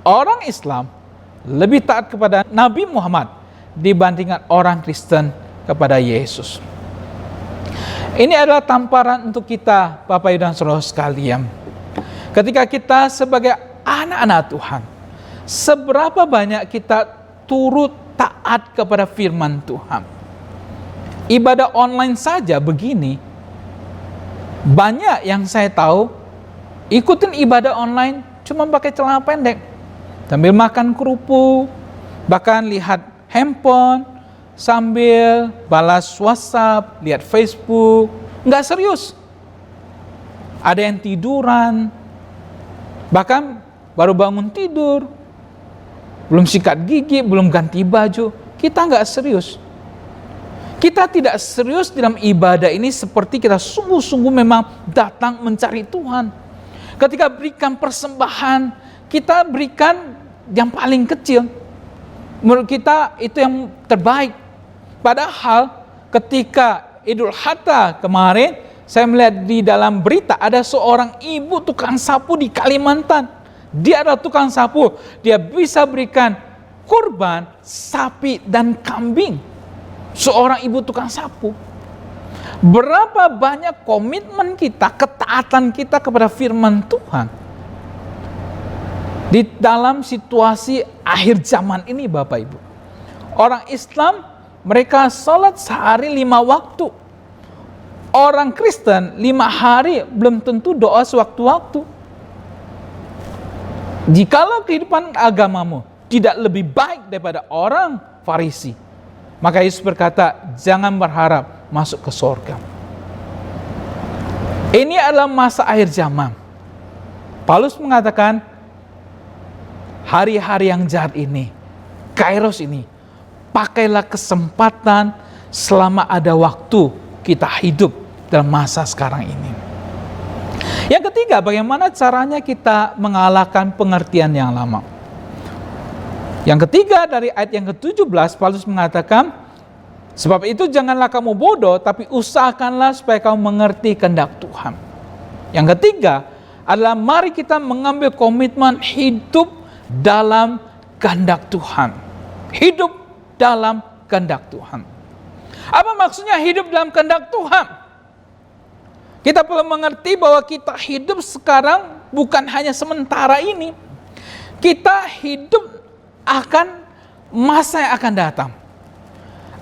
orang Islam lebih taat kepada Nabi Muhammad dibandingkan orang Kristen kepada Yesus. Ini adalah tamparan untuk kita, Bapak Ibu dan Saudara sekalian. Ketika kita sebagai anak-anak Tuhan, seberapa banyak kita turut taat kepada firman Tuhan. Ibadah online saja begini, banyak yang saya tahu ikutin ibadah online cuma pakai celana pendek. sambil makan kerupuk, bahkan lihat handphone, sambil balas WhatsApp, lihat Facebook, nggak serius. Ada yang tiduran, bahkan baru bangun tidur, belum sikat gigi, belum ganti baju. Kita nggak serius. Kita tidak serius dalam ibadah ini seperti kita sungguh-sungguh memang datang mencari Tuhan. Ketika berikan persembahan, kita berikan yang paling kecil. Menurut kita itu yang terbaik. Padahal ketika Idul Adha kemarin, saya melihat di dalam berita ada seorang ibu tukang sapu di Kalimantan. Dia adalah tukang sapu. Dia bisa berikan kurban sapi dan kambing. Seorang ibu tukang sapu. Berapa banyak komitmen kita, ketaatan kita kepada firman Tuhan di dalam situasi akhir zaman ini, Bapak Ibu. Orang Islam, mereka sholat sehari 5 waktu. Orang Kristen 5 hari belum tentu doa sewaktu-waktu. Jikalau kehidupan agamamu tidak lebih baik daripada orang Farisi, maka Yesus berkata, jangan berharap masuk ke surga. Ini adalah masa akhir zaman. Paulus mengatakan, hari-hari yang jahat ini, Kairos ini, pakailah kesempatan selama ada waktu kita hidup dalam masa sekarang ini. Yang ketiga, bagaimana caranya kita mengalahkan pengertian yang lama. Yang ketiga dari ayat yang ke-17, Paulus mengatakan, sebab itu janganlah kamu bodoh, tapi usahakanlah supaya kamu mengerti kehendak Tuhan. Yang ketiga adalah mari kita mengambil komitmen hidup dalam kehendak Tuhan. Hidup dalam kehendak Tuhan. Apa maksudnya hidup dalam kehendak Tuhan? Kita perlu mengerti bahwa kita hidup sekarang bukan hanya sementara ini. Kita hidup akan masa yang akan datang.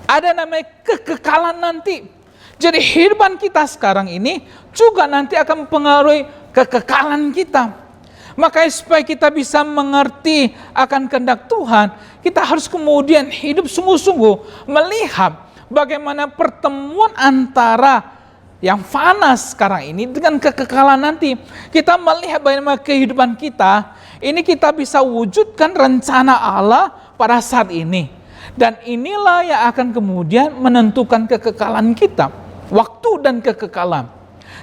Ada namanya kekekalan nanti. Jadi kehidupan kita sekarang ini juga nanti akan mempengaruhi kekekalan kita. Makanya supaya kita bisa mengerti akan kehendak Tuhan, kita harus kemudian hidup sungguh-sungguh melihat bagaimana pertemuan antara yang fana sekarang ini dengan kekekalan nanti. Kita melihat bagaimana kehidupan kita, ini kita bisa wujudkan rencana Allah pada saat ini. Dan inilah yang akan kemudian menentukan kekekalan kita. Waktu dan kekekalan.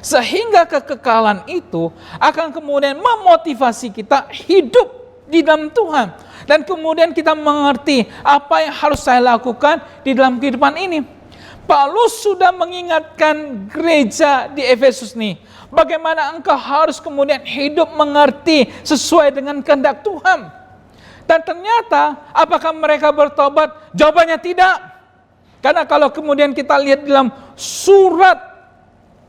Sehingga kekekalan itu akan kemudian memotivasi kita hidup di dalam Tuhan. Dan kemudian kita mengerti apa yang harus saya lakukan di dalam kehidupan ini. Paulus sudah mengingatkan gereja di Efesus nih, bagaimana engkau harus kemudian hidup mengerti sesuai dengan kehendak Tuhan. Dan ternyata apakah mereka bertobat? Jawabannya tidak. Karena kalau kemudian kita lihat dalam surat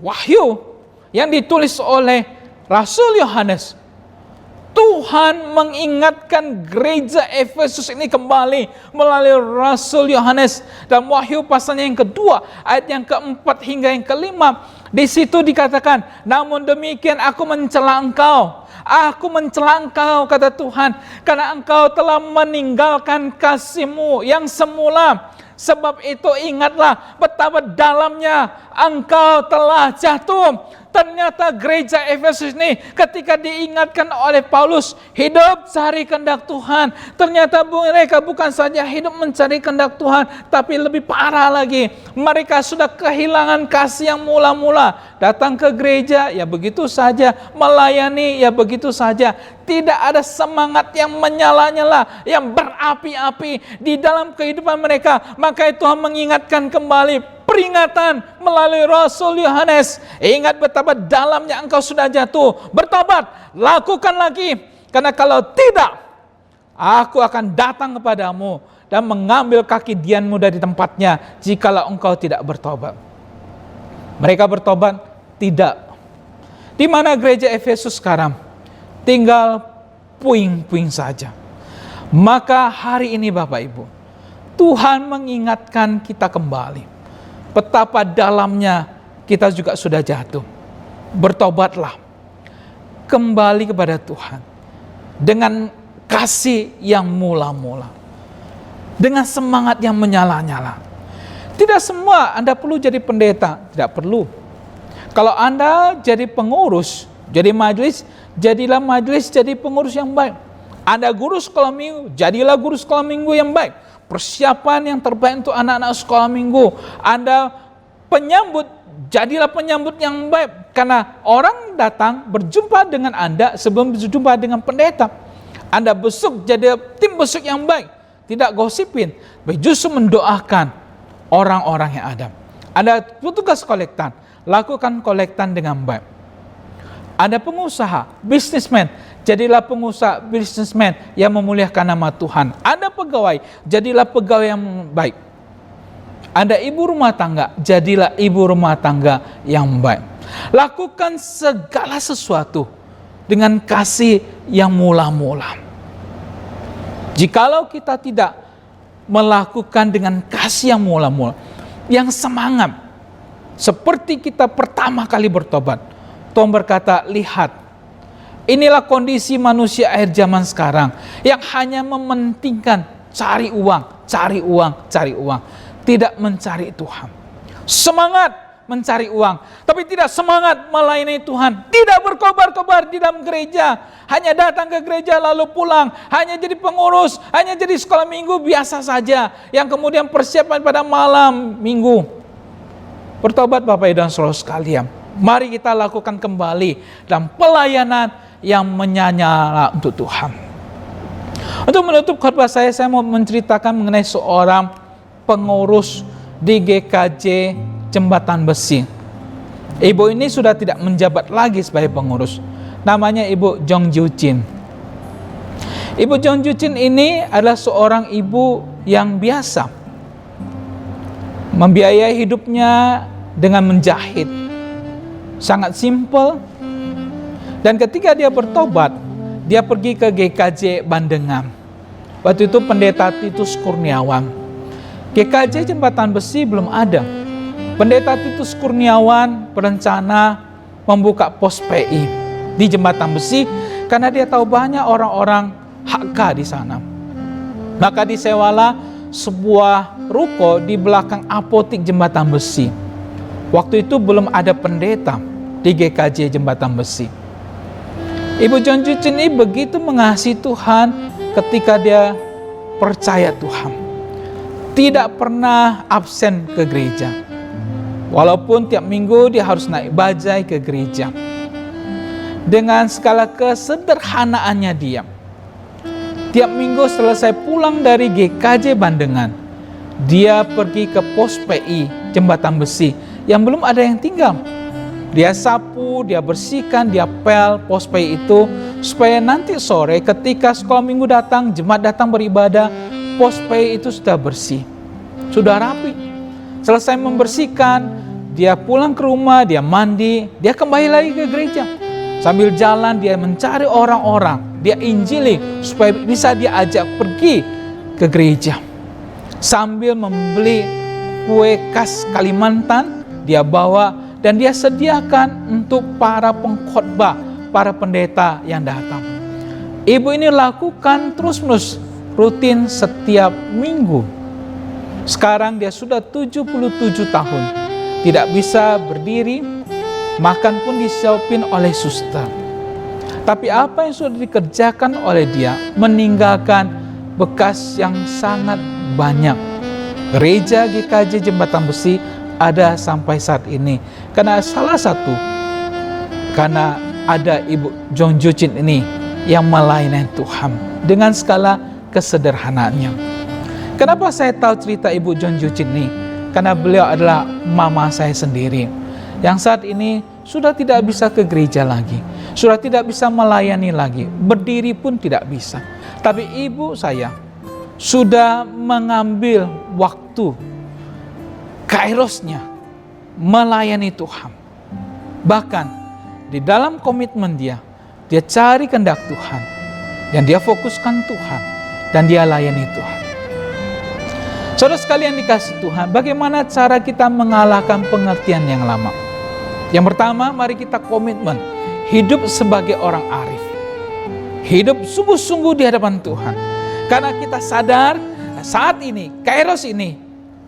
Wahyu yang ditulis oleh Rasul Yohanes, Tuhan mengingatkan gereja Efesus ini kembali melalui Rasul Yohanes. Dan Wahyu pasalnya yang kedua, ayat yang keempat hingga yang kelima. Di situ dikatakan, namun demikian aku mencela engkau. Aku mencela engkau, kata Tuhan, karena engkau telah meninggalkan kasih-Mu yang semula. Sebab itu ingatlah betapa dalamnya engkau telah jatuh. Ternyata gereja Efesus ini ketika diingatkan oleh Paulus hidup cari kehendak Tuhan, ternyata mereka bukan saja hidup mencari kehendak Tuhan, tapi lebih parah lagi, mereka sudah kehilangan kasih yang mula-mula. Datang ke gereja ya begitu saja, melayani ya begitu saja, tidak ada semangat yang menyala-nyala, yang berapi-api di dalam kehidupan mereka. Maka Tuhan mengingatkan kembali peringatan melalui Rasul Yohanes. Ingat betapa dalamnya engkau sudah jatuh. Bertobat, lakukan lagi. Karena kalau tidak, aku akan datang kepadamu dan mengambil kaki dianmu dari tempatnya jikalau engkau tidak bertobat. Mereka bertobat? Tidak. Di mana gereja Efesus sekarang? Tinggal puing-puing saja. Maka hari ini Bapak Ibu, Tuhan mengingatkan kita kembali betapa dalamnya kita juga sudah jatuh. Bertobatlah. Kembali kepada Tuhan. Dengan kasih yang mula-mula, dengan semangat yang menyala-nyala. Tidak semua Anda perlu jadi pendeta, tidak perlu. Kalau Anda jadi pengurus, jadi majelis, jadilah majelis jadi pengurus yang baik. Anda guru sekolah minggu, jadilah guru sekolah minggu yang baik. Persiapan yang terbaik untuk anak-anak sekolah minggu. Anda penyambut, jadilah penyambut yang baik. Karena orang datang berjumpa dengan Anda sebelum berjumpa dengan pendeta. Anda besuk, jadi tim besuk yang baik. Tidak gosipin, tapi justru mendoakan orang-orang yang ada. Anda petugas kolektan, lakukan kolektan dengan baik. Anda pengusaha, bisnismen, jadilah pengusaha, bisnismen yang memuliakan nama Tuhan. Anda pegawai, jadilah pegawai yang baik. Anda ibu rumah tangga, jadilah ibu rumah tangga yang baik. Lakukan segala sesuatu dengan kasih yang mula-mula. Jikalau kita tidak melakukan dengan kasih yang mula-mula, yang semangat, seperti kita pertama kali bertobat, Tuhan berkata, lihat, inilah kondisi manusia akhir zaman sekarang, yang hanya mementingkan cari uang, cari uang, cari uang, tidak mencari Tuhan. Semangat mencari uang, tapi tidak semangat melayani Tuhan. Tidak berkobar-kobar di dalam gereja, hanya datang ke gereja lalu pulang, hanya jadi pengurus, hanya jadi sekolah minggu biasa saja, yang kemudian persiapan pada malam minggu. Bertobat Bapak Ibu dan Saudara sekalian, mari kita lakukan kembali dalam pelayanan yang menyala untuk Tuhan. Untuk menutup khotbah saya mau menceritakan mengenai seorang pengurus di GKJ Jembatan Besi. Ibu ini sudah tidak menjabat lagi sebagai pengurus. Namanya Ibu Jong Ju Chin. Ibu Jong Ju Chin ini adalah seorang ibu yang biasa, membiayai hidupnya dengan menjahit. Sangat simpel. Dan ketika dia bertobat, dia pergi ke GKJ Bandengan. Waktu itu pendeta Titus Kurniawan. GKJ Jembatan Besi belum ada. Pendeta Titus Kurniawan berencana membuka pos PI di Jembatan Besi karena dia tahu banyak orang-orang HK di sana. Maka disewalah sebuah ruko di belakang apotik Jembatan Besi. Waktu itu belum ada pendeta di GKJ Jembatan Besi. Ibu Jong Ju Chin ini begitu mengasihi Tuhan ketika dia percaya Tuhan. Tidak pernah absen ke gereja. Walaupun tiap minggu dia harus naik bajai ke gereja. Dengan segala kesederhanaannya dia. Tiap minggu selesai pulang dari GKJ Bandengan, dia pergi ke pos PI Jembatan Besi yang belum ada yang tinggal. Dia sapu, dia bersihkan, dia pel pos PI itu supaya nanti sore ketika sekolah minggu datang, jemaat datang beribadah, pos PI itu sudah bersih, sudah rapi. Selesai membersihkan, dia pulang ke rumah, dia mandi, dia kembali lagi ke gereja. Sambil jalan dia mencari orang-orang, dia injili supaya bisa dia ajak pergi ke gereja. Sambil membeli kue khas Kalimantan, dia bawa dan dia sediakan untuk para pengkhotbah, para pendeta yang datang. Ibu ini lakukan terus-menerus, rutin setiap minggu. Sekarang dia sudah 77 tahun. Tidak bisa berdiri, makan pun disiapin oleh suster. Tapi apa yang sudah dikerjakan oleh dia, meninggalkan bekas yang sangat banyak. Gereja GKJ Jembatan Besi ada sampai saat ini. Karena salah satu, karena ada Ibu Jong Ju Chin ini yang melayani Tuhan dengan segala kesederhanaannya. Kenapa saya tahu cerita Ibu Jong Ju Chin ini? Karena beliau adalah mama saya sendiri, yang saat ini sudah tidak bisa ke gereja lagi, sudah tidak bisa melayani lagi, berdiri pun tidak bisa. Tapi ibu saya sudah mengambil waktu kairosnya melayani Tuhan. Bahkan di dalam komitmen dia cari kehendak Tuhan, dan dia fokuskan Tuhan, dan dia layani Tuhan. Saudara sekalian dikasih Tuhan, bagaimana cara kita mengalahkan pengertian yang lama? Yang pertama, mari kita komitmen hidup sebagai orang arif. hidup sungguh-sungguh di hadapan Tuhan. Karena kita sadar saat ini, Kairos ini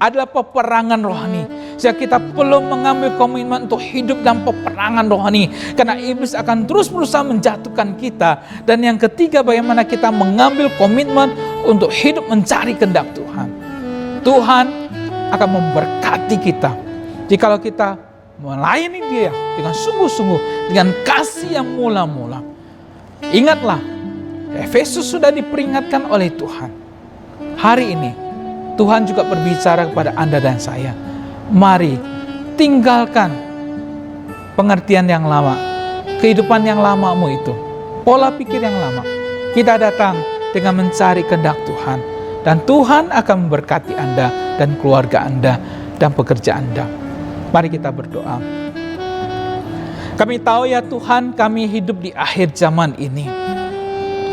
adalah peperangan rohani. Sehingga kita perlu mengambil komitmen untuk hidup dalam peperangan rohani. Karena iblis akan terus berusaha menjatuhkan kita. Dan yang ketiga, bagaimana kita mengambil komitmen untuk hidup mencari kehendak Tuhan. Tuhan akan memberkati kita jikalau kita melayani Dia dengan sungguh-sungguh, dengan kasih yang mula-mula. Ingatlah, Efesus sudah diperingatkan oleh Tuhan. Hari ini Tuhan juga berbicara kepada Anda dan saya. Mari tinggalkan pengertian yang lama, kehidupan yang lamamu itu, pola pikir yang lama. Kita datang dengan mencari kehendak Tuhan, dan Tuhan akan memberkati Anda dan keluarga Anda dan pekerjaan Anda. Mari kita berdoa. Kami tahu ya Tuhan, kami hidup di akhir zaman ini.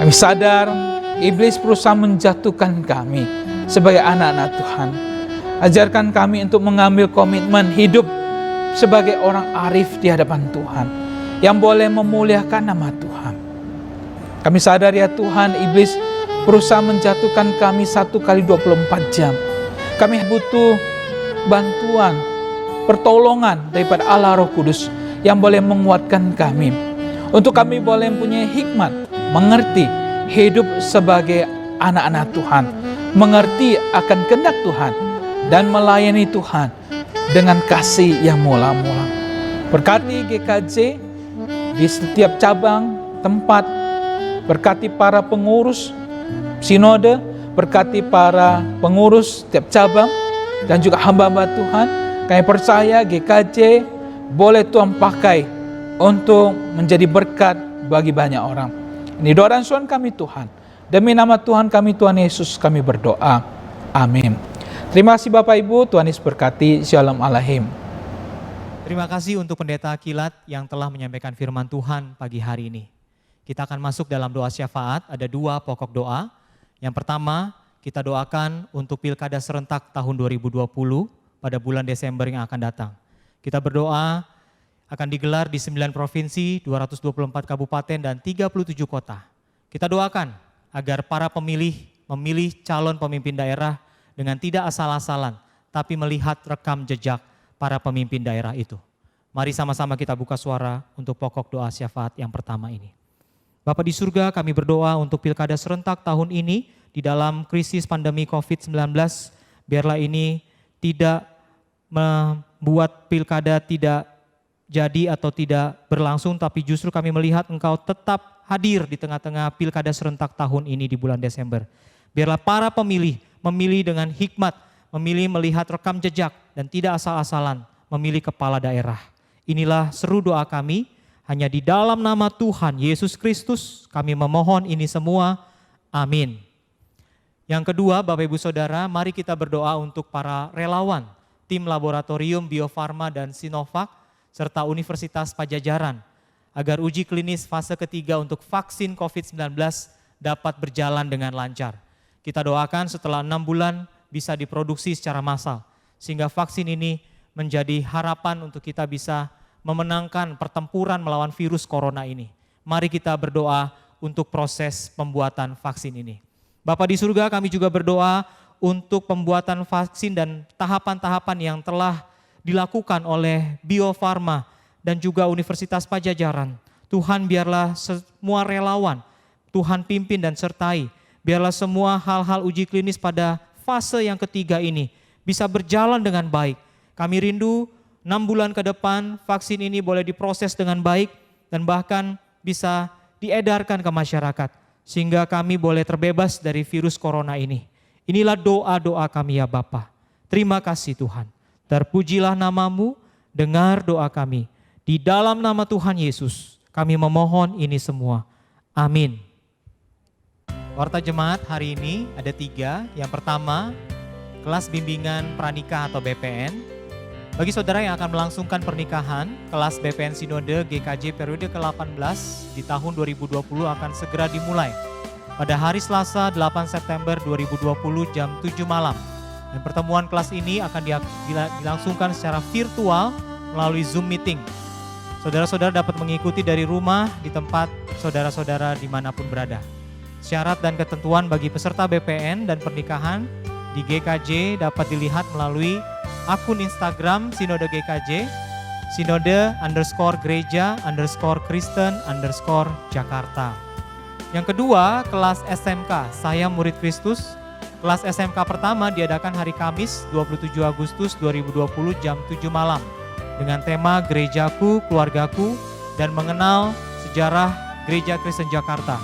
Kami sadar iblis berusaha menjatuhkan kami sebagai anak-anak Tuhan. Ajarkan kami untuk mengambil komitmen hidup sebagai orang arif di hadapan Tuhan, yang boleh memuliakan nama Tuhan. Kami sadar ya Tuhan, iblis berusaha menjatuhkan kami 1 kali 24 jam. Kami butuh bantuan, pertolongan daripada Allah Roh Kudus yang boleh menguatkan kami. Untuk kami boleh mempunyai hikmat, mengerti hidup sebagai anak-anak Tuhan, mengerti akan kehendak Tuhan, dan melayani Tuhan dengan kasih yang mula-mula. Berkati GKJ di setiap cabang, tempat, berkati para pengurus sinode, berkati para pengurus setiap cabang, dan juga hamba-hamba Tuhan. Kami percaya GKJ boleh Tuhan pakai untuk menjadi berkat bagi banyak orang. Ini doa dan suan kami Tuhan. Demi nama Tuhan kami, Tuhan Yesus, kami berdoa. Amin. Terima kasih Bapak Ibu, Tuhan Yesus berkati. Shalom Alahim.
Terima kasih untuk Pendeta Kilat yang telah menyampaikan firman Tuhan pagi hari ini. Kita akan masuk dalam doa syafaat, ada 2 pokok doa. Yang pertama, kita doakan untuk pilkada serentak tahun 2020 pada bulan Desember yang akan datang. Kita berdoa akan digelar di 9 provinsi, 224 kabupaten, dan 37 kota. Kita doakan agar para pemilih memilih calon pemimpin daerah dengan tidak asal-asalan, tapi melihat rekam jejak para pemimpin daerah itu. Mari sama-sama kita buka suara untuk pokok doa syafaat yang pertama ini. Bapa di surga, kami berdoa untuk pilkada serentak tahun ini di dalam krisis pandemi COVID-19, biarlah ini tidak membuat pilkada tidak jadi atau tidak berlangsung, tapi justru kami melihat Engkau tetap hadir di tengah-tengah pilkada serentak tahun ini di bulan Desember. Biarlah para pemilih memilih dengan hikmat, memilih melihat rekam jejak dan tidak asal-asalan memilih kepala daerah. Inilah seru doa kami, hanya di dalam nama Tuhan Yesus Kristus kami memohon ini semua. Amin. Yang kedua, Bapak Ibu Saudara, mari kita berdoa untuk para relawan, tim laboratorium Bio Farma dan Sinovac, serta Universitas Pajajaran, agar uji klinis fase ketiga untuk vaksin COVID-19 dapat berjalan dengan lancar. Kita doakan setelah 6 bulan bisa diproduksi secara massal, sehingga vaksin ini menjadi harapan untuk kita bisa memenangkan pertempuran melawan virus corona ini. Mari kita berdoa untuk proses pembuatan vaksin ini. Bapa di surga, kami juga berdoa untuk pembuatan vaksin dan tahapan-tahapan yang telah dilakukan oleh Bio Farma dan juga Universitas Pajajaran. Tuhan, biarlah semua relawan, Tuhan pimpin dan sertai. Biarlah semua hal-hal uji klinis pada fase yang ketiga ini bisa berjalan dengan baik. Kami rindu 6 bulan ke depan vaksin ini boleh diproses dengan baik dan bahkan bisa diedarkan ke masyarakat, sehingga kami boleh terbebas dari virus corona ini. Inilah doa-doa kami ya Bapa. Terima kasih Tuhan. Terpujilah namamu, dengar doa kami. Di dalam nama Tuhan Yesus, kami memohon ini semua. Amin. Warta Jemaat hari ini ada 3. Yang pertama, kelas bimbingan pranikah atau BPN. Bagi saudara yang akan melangsungkan pernikahan, kelas BPN Sinode GKJ periode ke-18 di tahun 2020 akan segera dimulai. Pada hari Selasa 8 September 2020 jam 7 malam. Dan pertemuan kelas ini akan dilangsungkan secara virtual melalui Zoom meeting. Saudara-saudara dapat mengikuti dari rumah di tempat saudara-saudara dimanapun berada. Syarat dan ketentuan bagi peserta BPN dan pernikahan di GKJ dapat dilihat melalui akun Instagram Sinode GKJ, Sinode_Gereja_Kristen_Jakarta. Yang kedua, kelas SMK, Saya Murid Kristus. Kelas SMK pertama diadakan hari Kamis 27 Agustus 2020 jam 7 malam dengan tema Gerejaku, Keluargaku, dan mengenal sejarah Gereja Kristen Jakarta.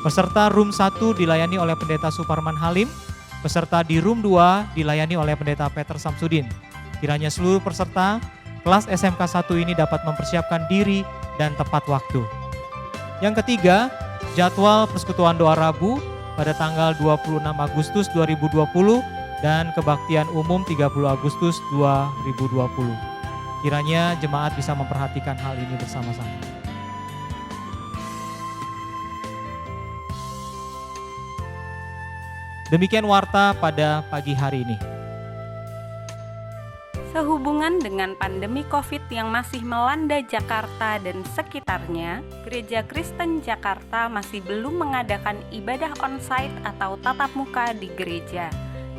Peserta Room 1 dilayani oleh Pendeta Suparman Halim, peserta di Room 2 dilayani oleh Pendeta Peter Samsudin. Kiranya seluruh peserta kelas SMK 1 ini dapat mempersiapkan diri dan tepat waktu. Yang ketiga, jadwal persekutuan doa Rabu pada tanggal 26 Agustus 2020 dan kebaktian umum 30 Agustus 2020. Kiranya jemaat bisa memperhatikan hal ini bersama-sama. Demikian warta pada pagi hari ini.
Sehubungan dengan pandemi COVID yang masih melanda Jakarta dan sekitarnya, Gereja Kristen Jakarta masih belum mengadakan ibadah onsite atau tatap muka di gereja.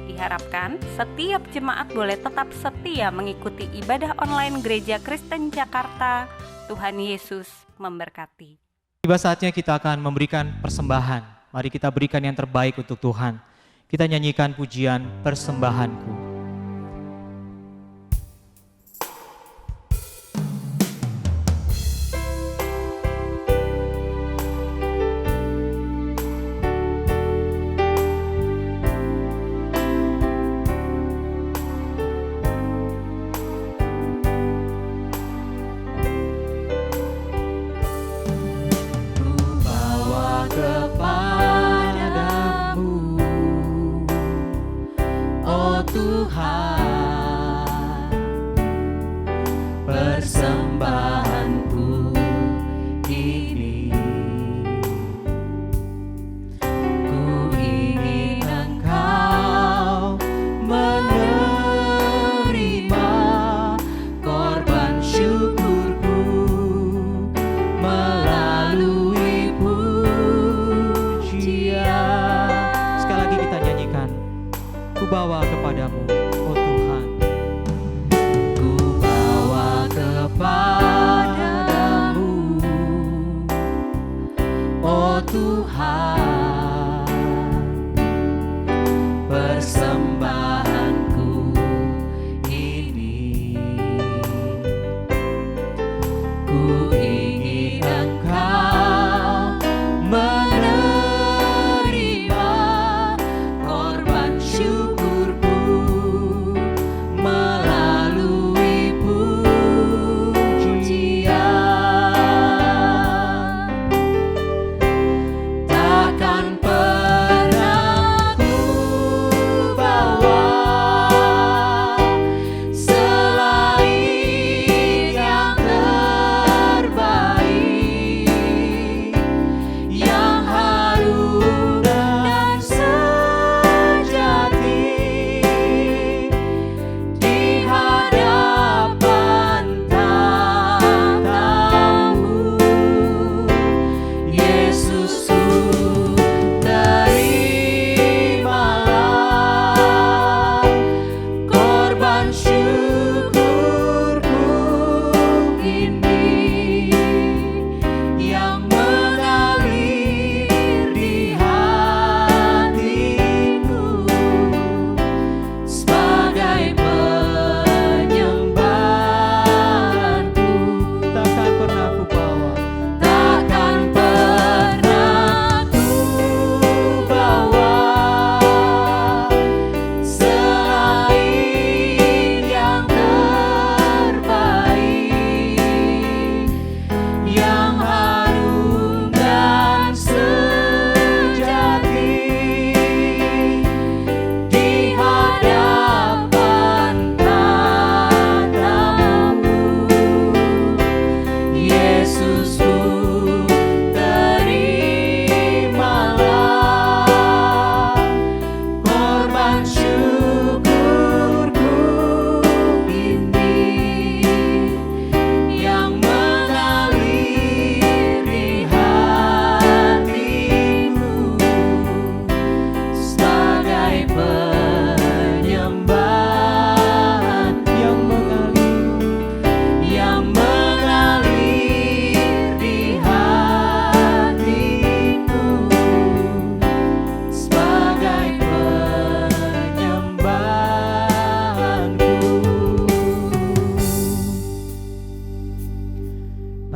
Diharapkan setiap jemaat boleh tetap setia mengikuti ibadah online Gereja Kristen Jakarta. Tuhan Yesus memberkati.
Tiba saatnya kita akan memberikan persembahan. Mari kita berikan yang terbaik untuk Tuhan. Kita nyanyikan pujian Persembahanku. Bawa kepadamu, oh Tuhan. Ku bawa kepadamu, oh Tuhan, persembahanku ini. Ku ingin Engkau menerima korban syukur melalui pujian. Takkan pernah ku bawa selain yang terbaik.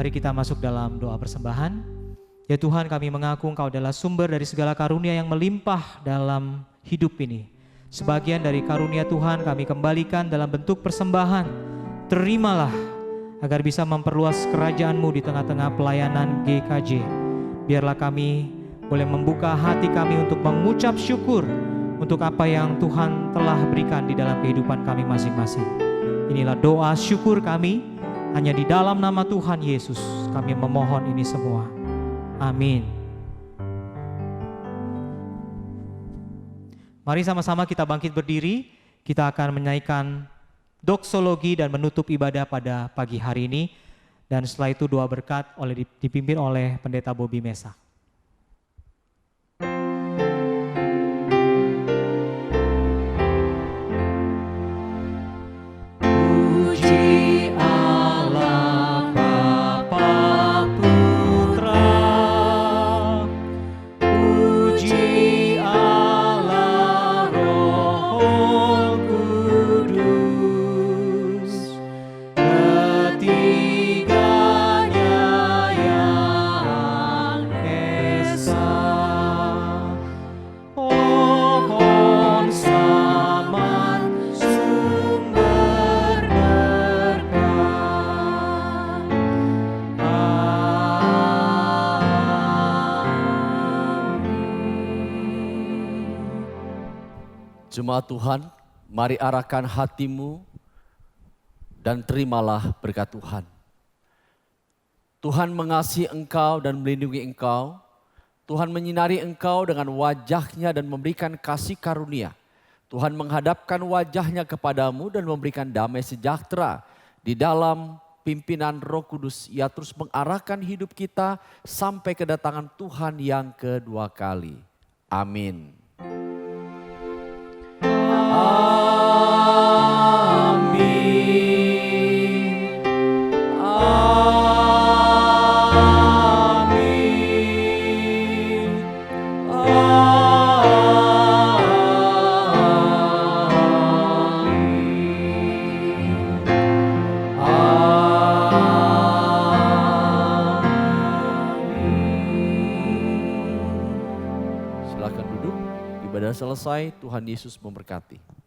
Mari kita masuk dalam doa persembahan. Ya Tuhan, kami mengaku Engkau adalah sumber dari segala karunia yang melimpah dalam hidup ini. Sebagian dari karunia Tuhan kami kembalikan dalam bentuk persembahan. Terimalah agar bisa memperluas kerajaan-Mu di tengah-tengah pelayanan GKJ. Biarlah kami boleh membuka hati kami untuk mengucap syukur untuk apa yang Tuhan telah berikan di dalam kehidupan kami masing-masing. Inilah doa syukur kami, hanya di dalam nama Tuhan Yesus kami memohon ini semua. Amin. Mari sama-sama kita bangkit berdiri, kita akan menaikkan doksologi dan menutup ibadah pada pagi hari ini. Dan setelah itu doa berkat dipimpin oleh Pendeta Bobby Mesak.
Jemaat Tuhan, mari arahkan hatimu dan terimalah berkat Tuhan. Tuhan mengasihi engkau dan melindungi engkau. Tuhan menyinari engkau dengan wajahnya dan memberikan kasih karunia. Tuhan menghadapkan wajahnya kepadamu dan memberikan damai sejahtera. Di dalam pimpinan Roh Kudus, Ia terus mengarahkan hidup kita sampai kedatangan Tuhan yang kedua kali. Amin. Amin. Amin. Silakan duduk. Ibadah selesai, Tuhan Yesus memberkati.